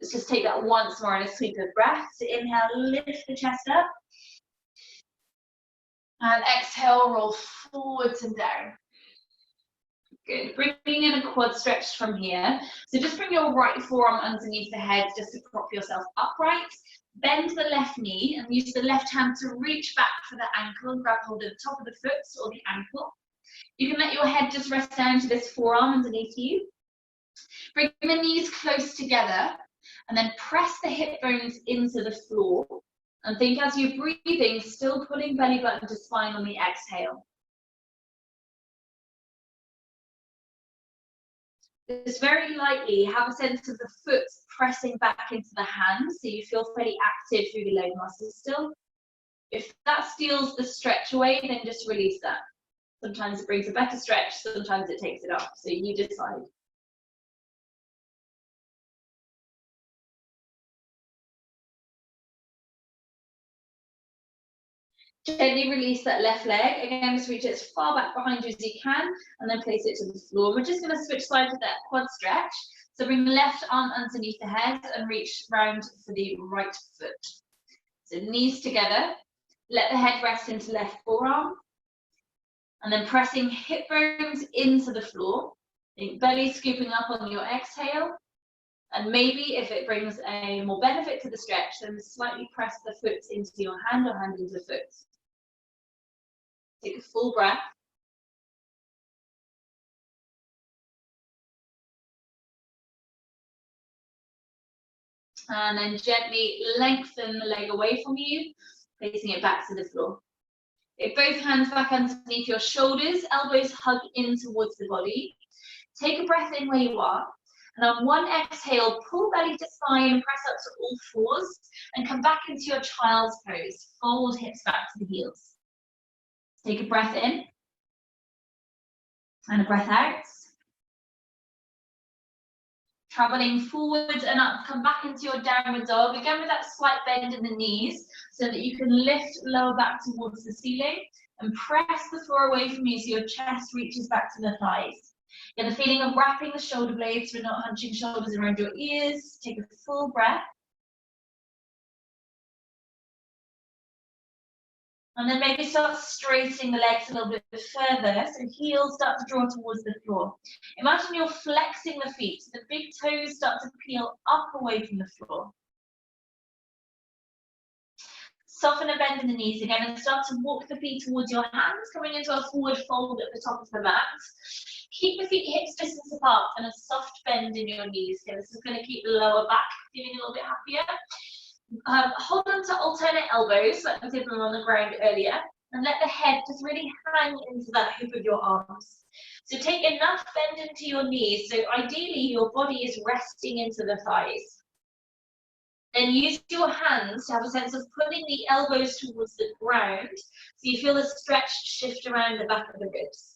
Let's just take that once more in a sweep of breath. So inhale, lift the chest up. And exhale, roll forwards and down. Good. Bringing in a quad stretch from here. So just bring your right forearm underneath the head just to prop yourself upright. Bend the left knee and use the left hand to reach back for the ankle and grab hold of the top of the foot or the ankle. You can let your head just rest down to this forearm underneath you. Bring the knees close together and then press the hip bones into the floor. And think as you're breathing, still pulling belly button to spine on the exhale. Just very lightly have a sense of the foot pressing back into the hands so you feel fairly active through the leg muscles still. If that steals the stretch away, then just release that. Sometimes it brings a better stretch, sometimes it takes it off, so you decide. Gently release that left leg. Again, just reach it as far back behind you as you can, and then place it to the floor. We're just going to switch sides with that quad stretch. So bring the left arm underneath the head and reach round for the right foot. So knees together. Let the head rest into left forearm. And then pressing hip bones into the floor. Think belly scooping up on your exhale. And maybe if it brings a more benefit to the stretch, then slightly press the foot into your hand or hand into the foot. Take a full breath. And then gently lengthen the leg away from you, placing it back to the floor. Get both hands back underneath your shoulders, elbows hug in towards the body. Take a breath in where you are. And on one exhale, pull belly to spine and press up to all fours and come back into your child's pose. Fold hips back to the heels. Take a breath in and a breath out. Traveling forwards and up, come back into your downward dog, again with that slight bend in the knees so that you can lift lower back towards the ceiling and press the floor away from you so your chest reaches back to the thighs. Get the feeling of wrapping the shoulder blades, we're not hunching shoulders around your ears. Take a full breath. And then maybe start straightening the legs a little bit further, so heels start to draw towards the floor. Imagine you're flexing the feet, so the big toes start to peel up away from the floor. Soften and bend in the knees again and start to walk the feet towards your hands, coming into a forward fold at the top of the mat. Keep the feet hips distance apart and a soft bend in your knees. Okay, this is going to keep the lower back feeling a little bit happier. Hold on to alternate elbows, like we did on the ground earlier, and let the head just really hang into that hoop of your arms. So take enough bend into your knees, so ideally your body is resting into the thighs. Then use your hands to have a sense of pulling the elbows towards the ground, so you feel the stretch shift around the back of the ribs.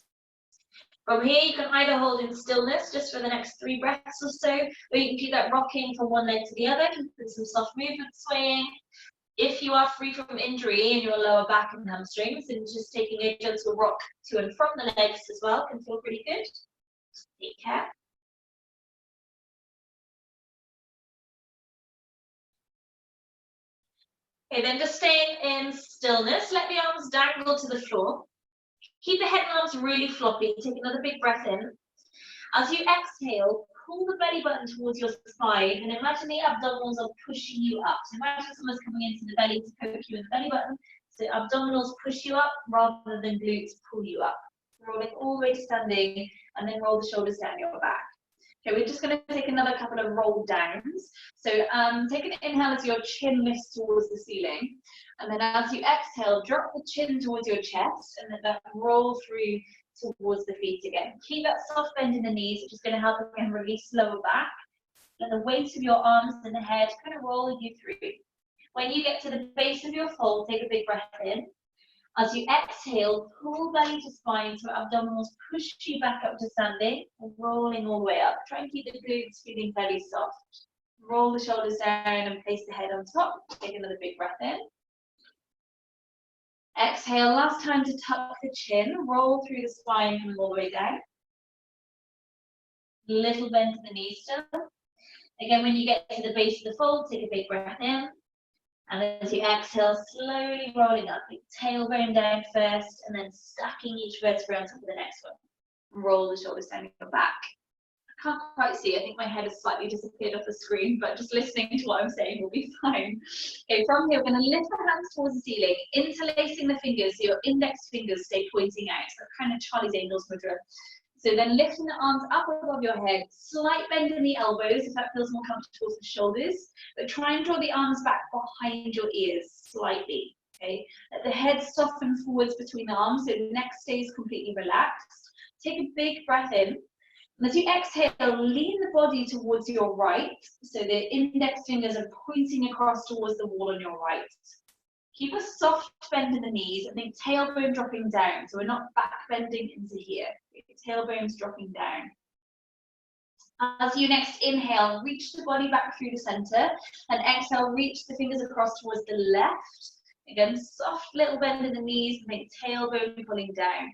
From here, you can either hold in stillness just for the next 3 breaths or so, or you can do that rocking from one leg to the other, with some soft movement swaying. If you are free from injury in your lower back and hamstrings, then just taking a gentle rock to and from the legs as well can feel pretty good. Take care. Okay, then just staying in stillness, let the arms dangle to the floor. Keep the head and arms really floppy. Take another big breath in. As you exhale, pull the belly button towards your spine and imagine the abdominals are pushing you up. So imagine someone's coming into the belly to poke you in the belly button. So abdominals push you up rather than glutes pull you up. Rolling all the way to standing and then roll the shoulders down your back. Okay, we're just going to take another couple of roll downs. So take an inhale as your chin lifts towards the ceiling. And then as you exhale, drop the chin towards your chest and then that roll through towards the feet again. Keep that soft bend in the knees, which is going to help again release lower back. And the weight of your arms and the head kind of rolling you through. When you get to the base of your fold, take a big breath in. As you exhale, pull belly to spine so abdominals push you back up to standing, and rolling all the way up. Try and keep the glutes feeling fairly soft. Roll the shoulders down and place the head on top. Take another big breath in. Exhale, last time to tuck the chin, roll through the spine and all the way down. Little bend to the knees still. Again, when you get to the base of the fold, take a big breath in. And as you exhale, slowly rolling up, big tailbone down first, and then stacking each vertebra on top of the next one. Roll the shoulders down your back. I can't quite see, I think my head has slightly disappeared off the screen, but just listening to what I'm saying will be fine. Okay, from here, we're going to lift the hands towards the ceiling, interlacing the fingers so your index fingers stay pointing out. So kind of Charlie's Angels mudra. So then lifting the arms up above your head, slight bend in the elbows if that feels more comfortable for the shoulders, but try and draw the arms back behind your ears slightly, okay? Let the head soften forwards between the arms so the neck stays completely relaxed. Take a big breath in. And as you exhale, lean the body towards your right, so the index fingers are pointing across towards the wall on your right. Keep a soft bend in the knees and think tailbone dropping down, so we're not back bending into here. Tailbone's dropping down. As you next inhale, reach the body back through the center, and exhale, reach the fingers across towards the left. Again, soft little bend in the knees and think tailbone pulling down.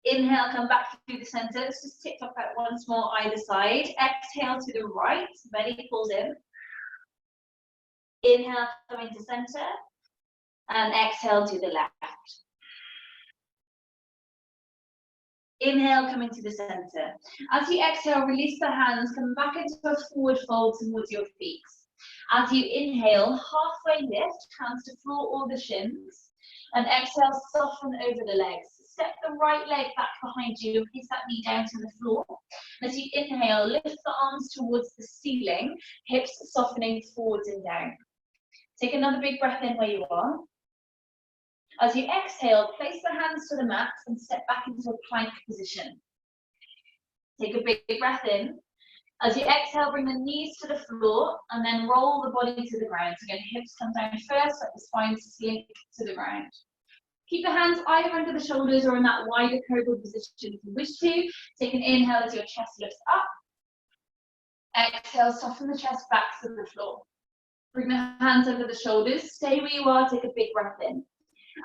Inhale, come back through the center. Let's just tick tock that once more either side. Exhale to the right, belly pulls in. Inhale, coming to center. And exhale to the left. Inhale, coming to the center. As you exhale, release the hands, come back into a forward fold towards your feet. As you inhale, halfway lift, hands to floor or the shins. And exhale, soften over the legs. Step the right leg back behind you and place that knee down to the floor. As you inhale, lift the arms towards the ceiling, hips softening forwards and down. Take another big breath in where you are. As you exhale, place the hands to the mat and step back into a plank position. Take a big breath in. As you exhale, bring the knees to the floor and then roll the body to the ground. So again, hips come down first, let the spine slink to the ground. Keep the hands either under the shoulders or in that wider cobra position if you wish to. Take an inhale as your chest lifts up. Exhale, soften the chest back to the floor. Bring the hands over the shoulders. Stay where you are, take a big breath in.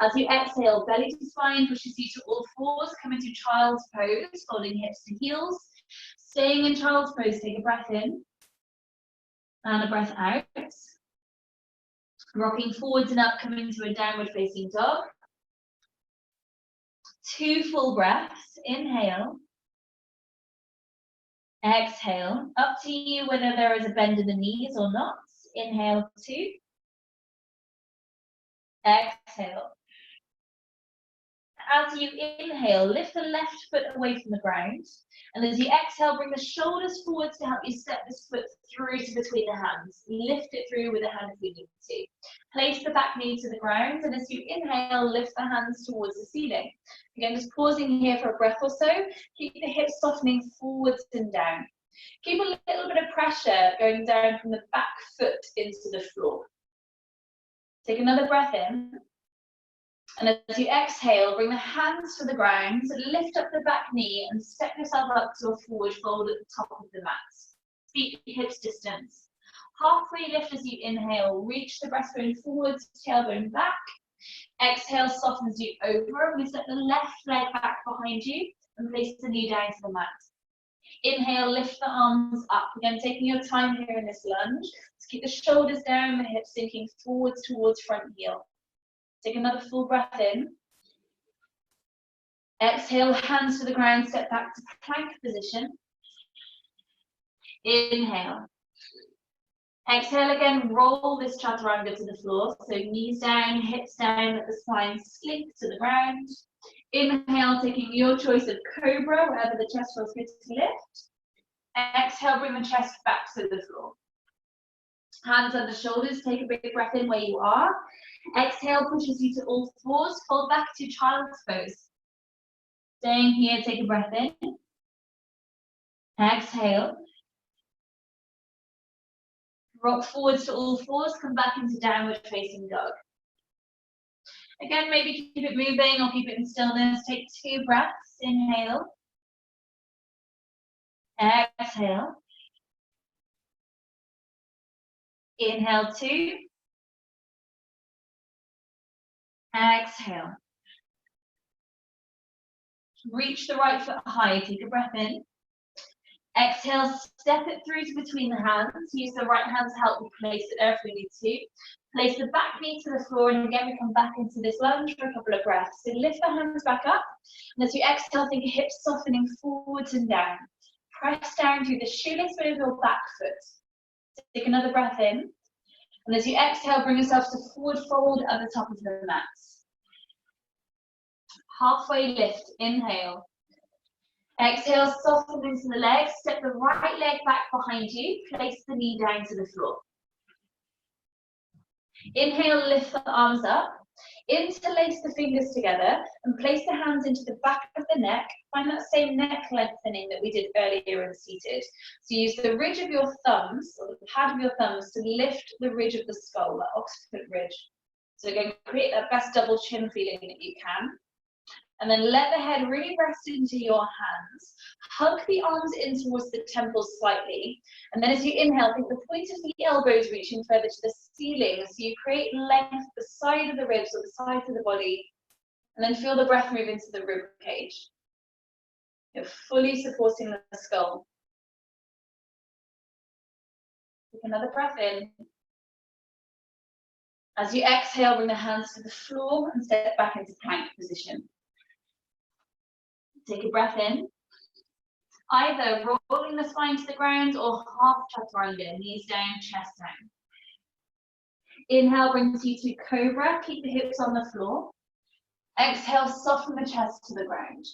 As you exhale, belly to spine pushes you to all fours. Come into child's pose, folding hips to heels. Staying in child's pose, take a breath in and a breath out. Rocking forwards and up, coming to a downward facing dog. 2 full breaths. Inhale. Exhale. Up to you whether there is a bend in the knees or not. Inhale, 2. Exhale. As you inhale, lift the left foot away from the ground. And as you exhale, bring the shoulders forwards to help you step this foot through to between the hands. Lift it through with a hand if you need to. Place the back knee to the ground. And as you inhale, lift the hands towards the ceiling. Again, just pausing here for a breath or so. Keep the hips softening forwards and down. Keep a little bit of pressure going down from the back foot into the floor. Take another breath in. And as you exhale, bring the hands to the ground, so lift up the back knee and step yourself up to a forward fold at the top of the mat. Feet hips distance. Halfway lift as you inhale, reach the breastbone forwards, tailbone back. Exhale, softens you over, and we set the left leg back behind you and place the knee down to the mat. Inhale, lift the arms up. Again, taking your time here in this lunge. Just keep the shoulders down, the hips sinking forwards towards front heel. Take another full breath in. Exhale, hands to the ground, step back to plank position. Inhale. Exhale again, roll this chaturanga to the floor. So knees down, hips down, let the spine slink to the ground. Inhale, taking your choice of cobra, wherever the chest feels good to lift. Exhale, bring the chest back to the floor. Hands under shoulders, take a big breath in where you are. Exhale pushes you to all fours, fold back to child's pose. Staying here, take a breath in. Exhale. Rock forwards to all fours, come back into downward facing dog. Again, maybe keep it moving or keep it in stillness. Take 2 breaths. Inhale. Exhale. Inhale, 2. Exhale. Reach the right foot high, take a breath in. Exhale, step it through to between the hands. Use the right hand to help you place it there if we need to. Place the back knee to the floor, and again we come back into this lunge for a couple of breaths. So lift the hands back up, and as you exhale, think hips softening forwards and down. Press down through the shoelace bit of your back foot. Take another breath in, and as you exhale, bring yourself to forward fold at the top of the mat. Halfway lift, inhale. Exhale, soften into the legs, step the right leg back behind you, place the knee down to the floor. Inhale, lift the arms up, interlace the fingers together and place the hands into the back of the neck. Find that same neck lengthening that we did earlier in seated. So use the ridge of your thumbs, or the pad of your thumbs, to lift the ridge of the skull, that occiput ridge. So again, create that best double chin feeling that you can. And then let the head really rest into your hands. Hug the arms in towards the temples slightly. And then as you inhale, think the point of the elbows reaching further to the ceiling. So you create length the side of the ribs or the sides of the body. And then feel the breath move into the rib cage. You're fully supporting the skull. Take another breath in. As you exhale, bring the hands to the floor and step back into plank position. Take a breath in. Either rolling the spine to the ground or half chaturanga, knees down, chest down. Inhale brings you to cobra, keep the hips on the floor. Exhale, soften the chest to the ground.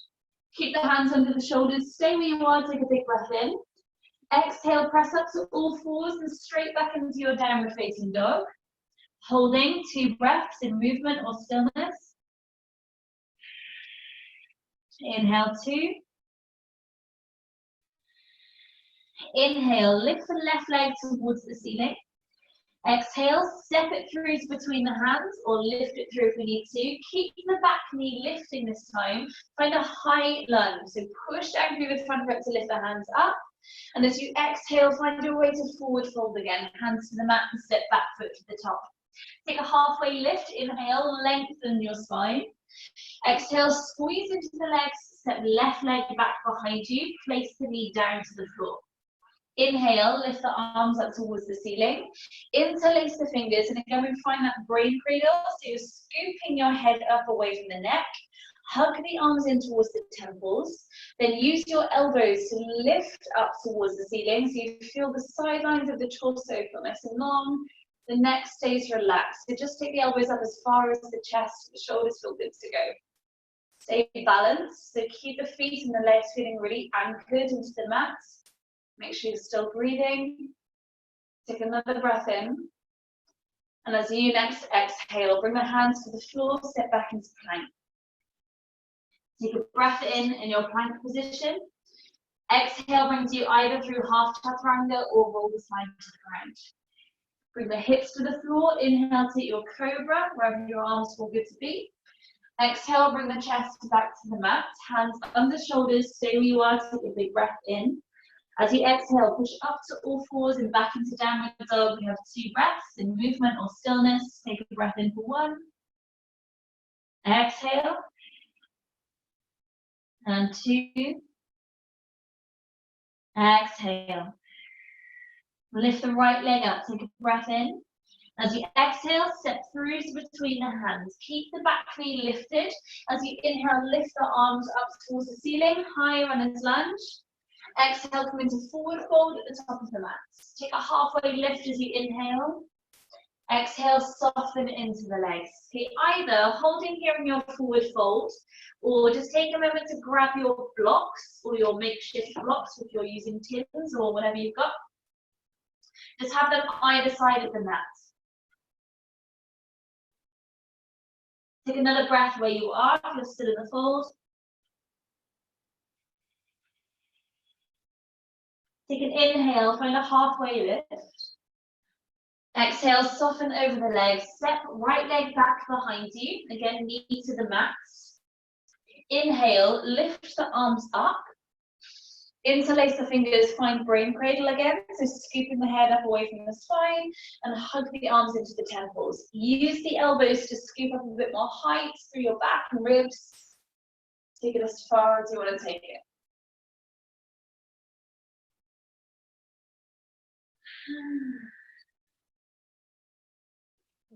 Keep the hands under the shoulders, stay where you are, take a big breath in. Exhale, press up to all fours and straight back into your downward facing dog. Holding 2 breaths in movement or stillness. Inhale, 2. Inhale, lift the left leg towards the ceiling. Exhale, step it through between the hands or lift it through if we need to. Keep the back knee lifting this time. Find a high lunge. So push down through the front foot to lift the hands up. And as you exhale, find your way to forward fold again. Hands to the mat and step back foot to the top. Take a halfway lift. Inhale, lengthen your spine. Exhale, squeeze into the legs. Step left leg back behind you. Place the knee down to the floor. Inhale, lift the arms up towards the ceiling. Interlace the fingers, and again we find that brain cradle, so you're scooping your head up away from the neck. Hug the arms in towards the temples. Then use your elbows to lift up towards the ceiling, so you feel the sidelines of the torso feel nice and long. The neck stays relaxed. So just take the elbows up as far as the chest, the shoulders feel good to go. Stay balanced, so keep the feet and the legs feeling really anchored into the mat. Make sure you're still breathing. Take another breath in. And as you next exhale, bring the hands to the floor, step back into plank. Take a breath in your plank position. Exhale brings you either through half chaturanga or roll the spine to the ground. Bring the hips to the floor. Inhale, take your cobra, wherever your arms feel good to be. Exhale, bring the chest back to the mat. Hands under shoulders, stay where you are, take a big breath in. As you exhale, push up to all fours and back into downward dog. We have 2 breaths in movement or stillness. Take a breath in for 1. Exhale. And 2. Exhale. Lift the right leg up. Take a breath in. As you exhale, step through between the hands. Keep the back knee lifted. As you inhale, lift the arms up towards the ceiling. High runners lunge. Exhale, come into forward fold at the top of the mat. Take a halfway lift as you inhale. Exhale, soften into the legs. Okay, either holding here in your forward fold, or just take a moment to grab your blocks or your makeshift blocks if you're using tins or whatever you've got. Just have them either side of the mat. Take another breath where you are, if you're still in the fold. Take an inhale, find a halfway lift. Exhale, soften over the legs. Step right leg back behind you. Again, knee to the mat. Inhale, lift the arms up. Interlace the fingers, find brain cradle again. So scooping the head up away from the spine and hug the arms into the temples. Use the elbows to scoop up a bit more height through your back and ribs. Take it as far as you want to take it.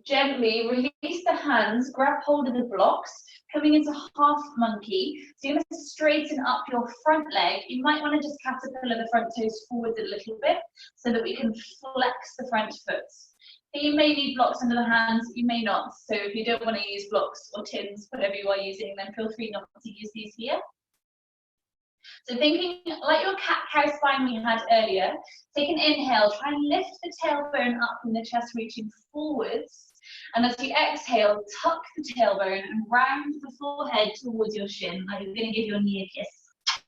Gently release the hands, grab hold of the blocks, coming into half monkey. So you're going to straighten up your front leg. You might want to just caterpillar the front toes forward a little bit so that we can flex the front foot. So you may need blocks under the hands, you may not. So if you don't want to use blocks or tins, whatever you are using, then feel free not to use these here. So thinking like your cat-cow spine we had earlier, take an inhale, try and lift the tailbone up from the chest reaching forwards. And as you exhale, tuck the tailbone and round the forehead towards your shin, like you're going to give your knee a kiss.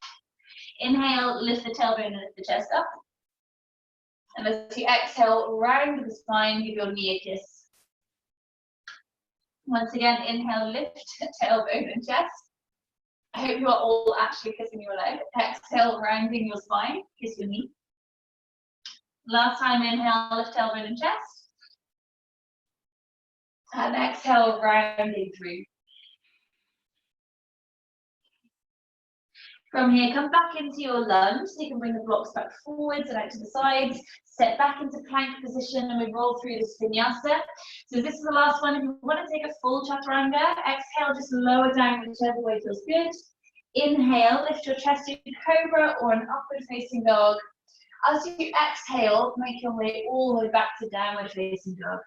Inhale, lift the tailbone and lift the chest up. And as you exhale, round the spine, give your knee a kiss. Once again, inhale, lift tailbone and chest. I hope you are all actually kissing your leg. Exhale, rounding your spine, kiss your knee. Last time, inhale, lift tailbone and chest. And exhale, rounding through. From here, come back into your lunge, so you can bring the blocks back forwards and out to the sides. Step back into plank position and we roll through this vinyasa. So this is the last one. If you want to take a full chaturanga, exhale, just lower down whichever way feels good. Inhale, lift your chest to cobra or an upward facing dog. As you exhale, make your way all the way back to downward facing dog.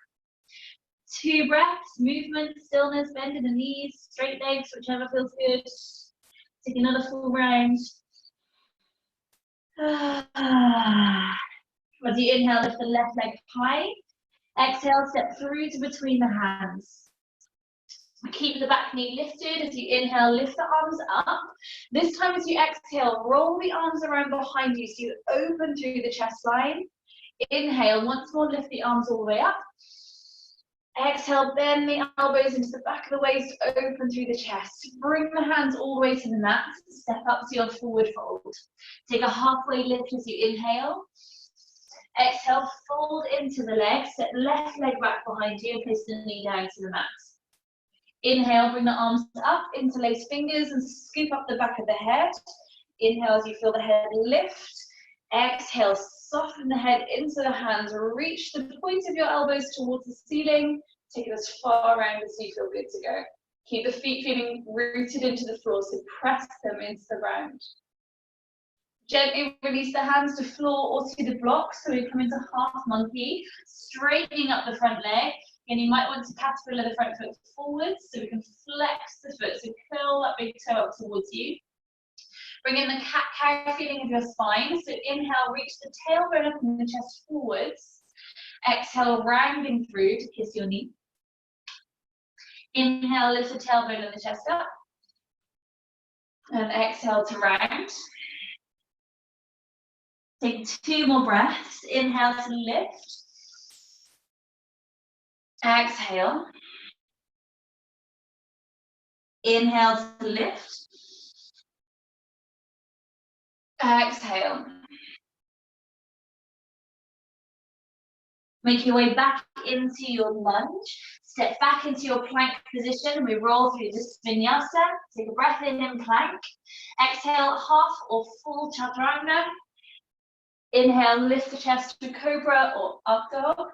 2 breaths, movement, stillness, bend in the knees, straight legs, whichever feels good. Take another full round. As you inhale, lift the left leg high. Exhale, step through to between the hands. Keep the back knee lifted as you inhale, lift the arms up. This time as you exhale, roll the arms around behind you so you open through the chest line. Inhale, once more, lift the arms all the way up. Exhale, bend the elbows into the back of the waist, open through the chest. Bring the hands all the way to the mat. Step up to your forward fold. Take a halfway lift as you inhale. Exhale, fold into the legs. Step left leg back behind you and place the knee down to the mat. Inhale, bring the arms up, interlace fingers and scoop up the back of the head. Inhale as you feel the head lift. Exhale, soften the head into the hands. Reach the points of your elbows towards the ceiling. Take it as far around as you feel good to go. Keep the feet feeling rooted into the floor, so press them into the ground. Gently release the hands to floor or to the blocks, so we come into half monkey, straightening up the front leg. And you might want to caterpillar the front foot forwards, so we can flex the foot, so curl that big toe up towards you. Bring in the cat-cow feeling of your spine, so inhale, reach the tailbone up in the chest forwards. Exhale, rounding through to kiss your knee. Inhale, lift the tailbone and the chest up. And exhale to round. Take 2 more breaths. Inhale to lift. Exhale. Inhale to lift. Exhale. Make your way back into your lunge. Step back into your plank position. We roll through the vinyasa. Take a breath in plank. Exhale, half or full chaturanga. Inhale, lift the chest to cobra or up dog.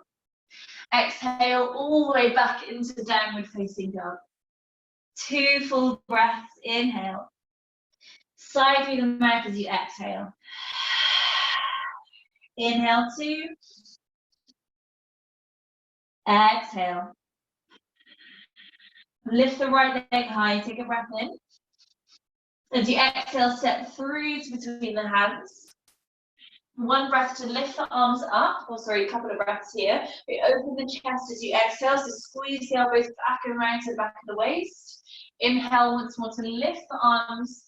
Exhale, all the way back into downward facing dog. 2 full breaths, inhale. Sigh through the mouth as you exhale. Inhale 2. Exhale. Lift the right leg high, take a breath in. As you exhale, step through to between the hands. 1 breath to lift the arms up, or sorry, a couple of breaths here. We open the chest as you exhale, so squeeze the elbows back and round to the back of the waist. Inhale once more to lift the arms.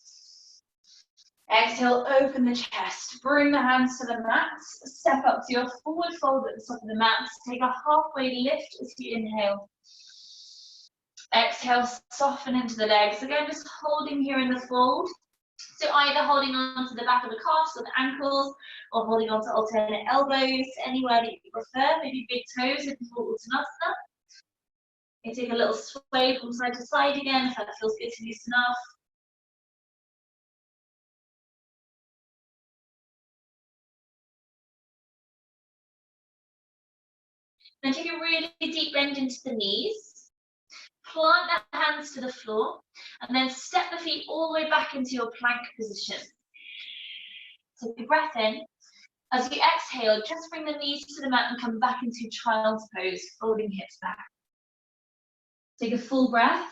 Exhale, open the chest. Bring the hands to the mat. Step up to your forward fold at the top of the mat. Take a halfway lift as you inhale. Exhale, soften into the legs. Again, just holding here in the fold. So either holding on to the back of the calves or the ankles, or holding on to alternate elbows, anywhere that you prefer, maybe big toes if you fall Uttanasana. You take a little sway from side to side again, if that feels good to loosen off. Then take a really deep bend into the knees. Plant the hands to the floor, and then step the feet all the way back into your plank position. Take a breath in. As you exhale, just bring the knees to the mat and come back into child's pose, folding hips back. Take a full breath.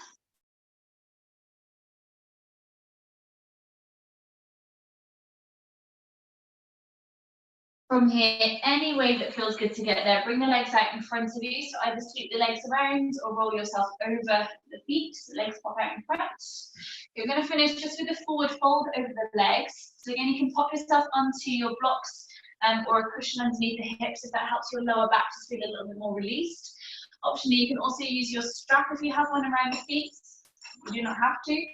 From here, any way that feels good to get there, bring the legs out in front of you. So either sweep the legs around or roll yourself over the feet, so legs pop out in front. You're going to finish just with a forward fold over the legs. So again, you can pop yourself onto your blocks or a cushion underneath the hips if that helps your lower back to feel a little bit more released. Optionally, you can also use your strap if you have one around the feet. You do not have to.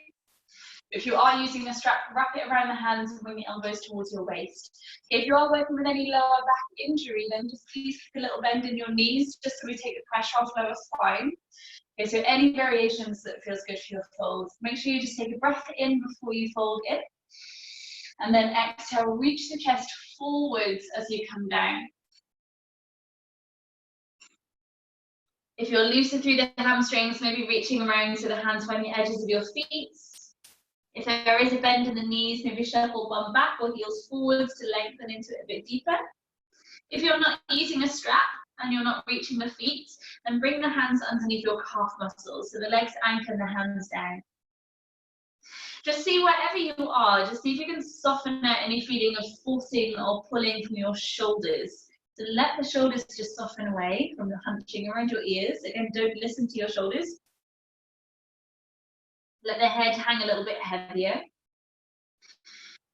If you are using a strap, wrap it around the hands and bring the elbows towards your waist. If you are working with any lower back injury, then just please keep a little bend in your knees just so we take the pressure off lower spine. Okay, so any variations that feels good for your folds. Make sure you just take a breath in before you fold in. And then exhale, reach the chest forwards as you come down. If you're looser through the hamstrings, maybe reaching around to the hands around the edges of your feet. If there is a bend in the knees, maybe shuffle bum back or heels forwards to lengthen into it a bit deeper. If you're not using a strap and you're not reaching the feet, then bring the hands underneath your calf muscles, so the legs anchor and the hands down. Just see wherever you are, just see if you can soften out any feeling of forcing or pulling from your shoulders. So let the shoulders just soften away from the hunching around your ears. Again, don't listen to your shoulders. Let the head hang a little bit heavier.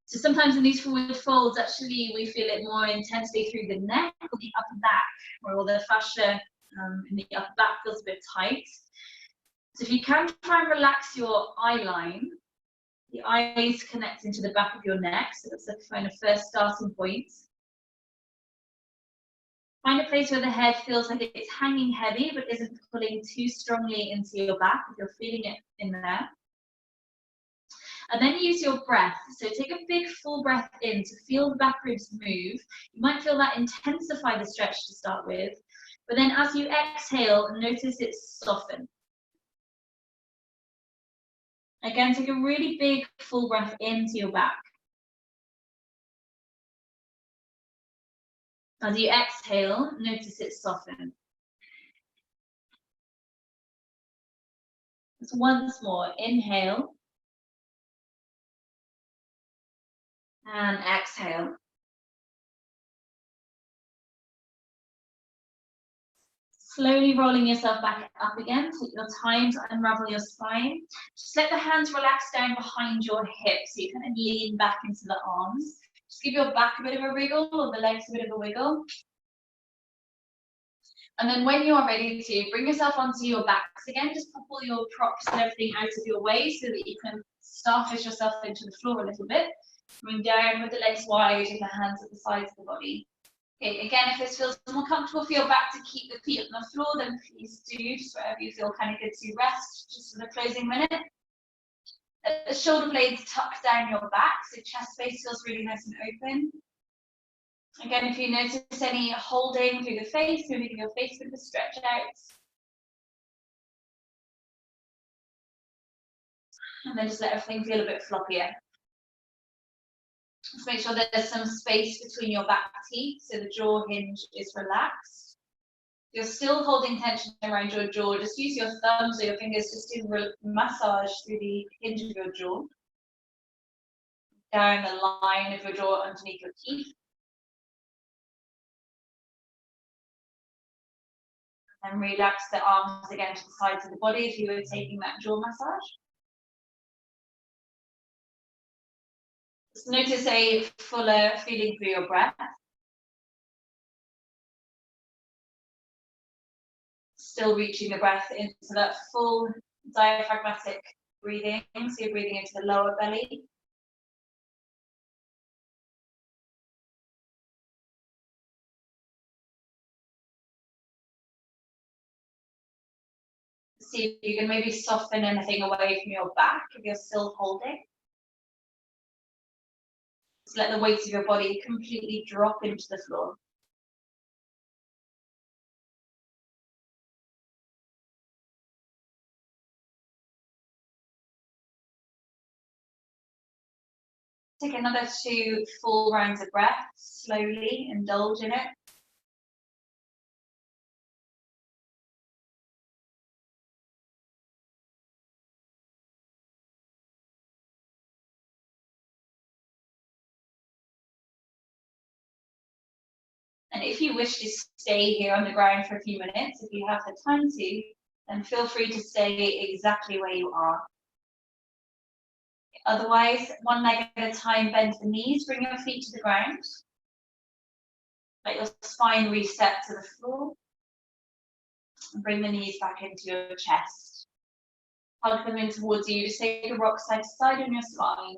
So sometimes in these forward folds, actually, we feel it more intensely through the neck or the upper back, where all the fascia in the upper back feels a bit tight. So if you can try and relax your eye line, the eyes connect into the back of your neck, so that's the kind of first starting point. Find a place where the head feels like it's hanging heavy, but isn't pulling too strongly into your back, if you're feeling it in there. And then use your breath. So take a big full breath in to feel the back ribs move. You might feel that intensify the stretch to start with, but then as you exhale, notice it soften. Again, take a really big full breath into your back. As you exhale, notice it soften. So once more, inhale. And exhale. Slowly rolling yourself back up again. Take your time to unravel your spine. Just let the hands relax down behind your hips. So you kind of lean back into the arms. Just give your back a bit of a wriggle or the legs a bit of a wiggle. And then when you are ready to bring yourself onto your backs again, just pop all your props and everything out of your way so that you can starfish yourself into the floor a little bit. Coming down with the legs wide and the hands at the sides of the body. Okay, again, if this feels more comfortable for your back to keep the feet on the floor, then please do, just wherever you feel kind of good to rest, just for the closing minute. Let the shoulder blades tuck down your back, so chest space feels really nice and open. Again, if you notice any holding through the face, maybe give your face a bit of a stretch out. And then just let everything feel a bit floppier. Just make sure that there's some space between your back teeth, so the jaw hinge is relaxed. You're still holding tension around your jaw. Just use your thumbs or your fingers just to massage through the hinge of your jaw. Down the line of your jaw underneath your teeth. And relax the arms again to the sides of the body if you were taking that jaw massage. Just notice a fuller feeling through your breath. Still reaching the breath into that full diaphragmatic breathing. So you're breathing into the lower belly. See if you can maybe soften anything away from your back if you're still holding. Just let the weight of your body completely drop into the floor. Take another 2 full rounds of breath, slowly indulge in it. And if you wish to stay here on the ground for a few minutes, if you have the time to, then feel free to stay exactly where you are. Otherwise, one leg at a time, bend the knees, bring your feet to the ground. Let your spine reset to the floor. And bring the knees back into your chest. Hug them in towards you. Just take a rock side to side on your spine.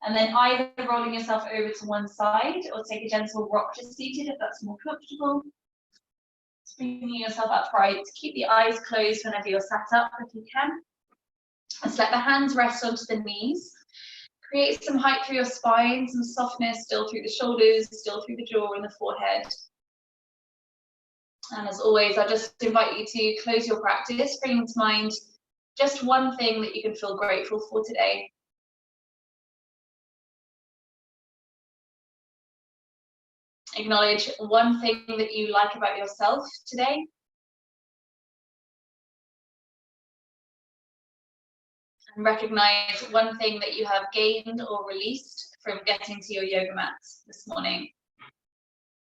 And then either rolling yourself over to one side or take a gentle rock to seated if that's more comfortable. Bringing yourself upright. Keep the eyes closed whenever you're sat up if you can. Just let the hands rest onto the knees. Create some height through your spine, some softness still through the shoulders, still through the jaw and the forehead. And as always, I just invite you to close your practice, bring to mind just one thing that you can feel grateful for today. Acknowledge one thing that you like about yourself today. And recognize one thing that you have gained or released from getting to your yoga mat this morning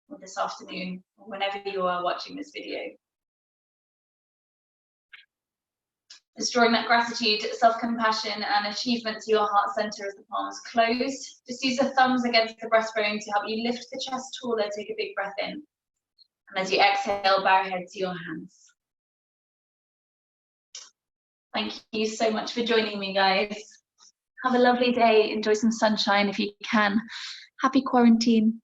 or this afternoon, or whenever you are watching this video. Just drawing that gratitude, self-compassion and achievement to your heart center as the palms closed. Just use the thumbs against the breastbone to help you lift the chest taller. Take a big breath in. And as you exhale, bow your head to your hands. Thank you so much for joining me, guys. Have a lovely day. Enjoy some sunshine if you can. Happy quarantine.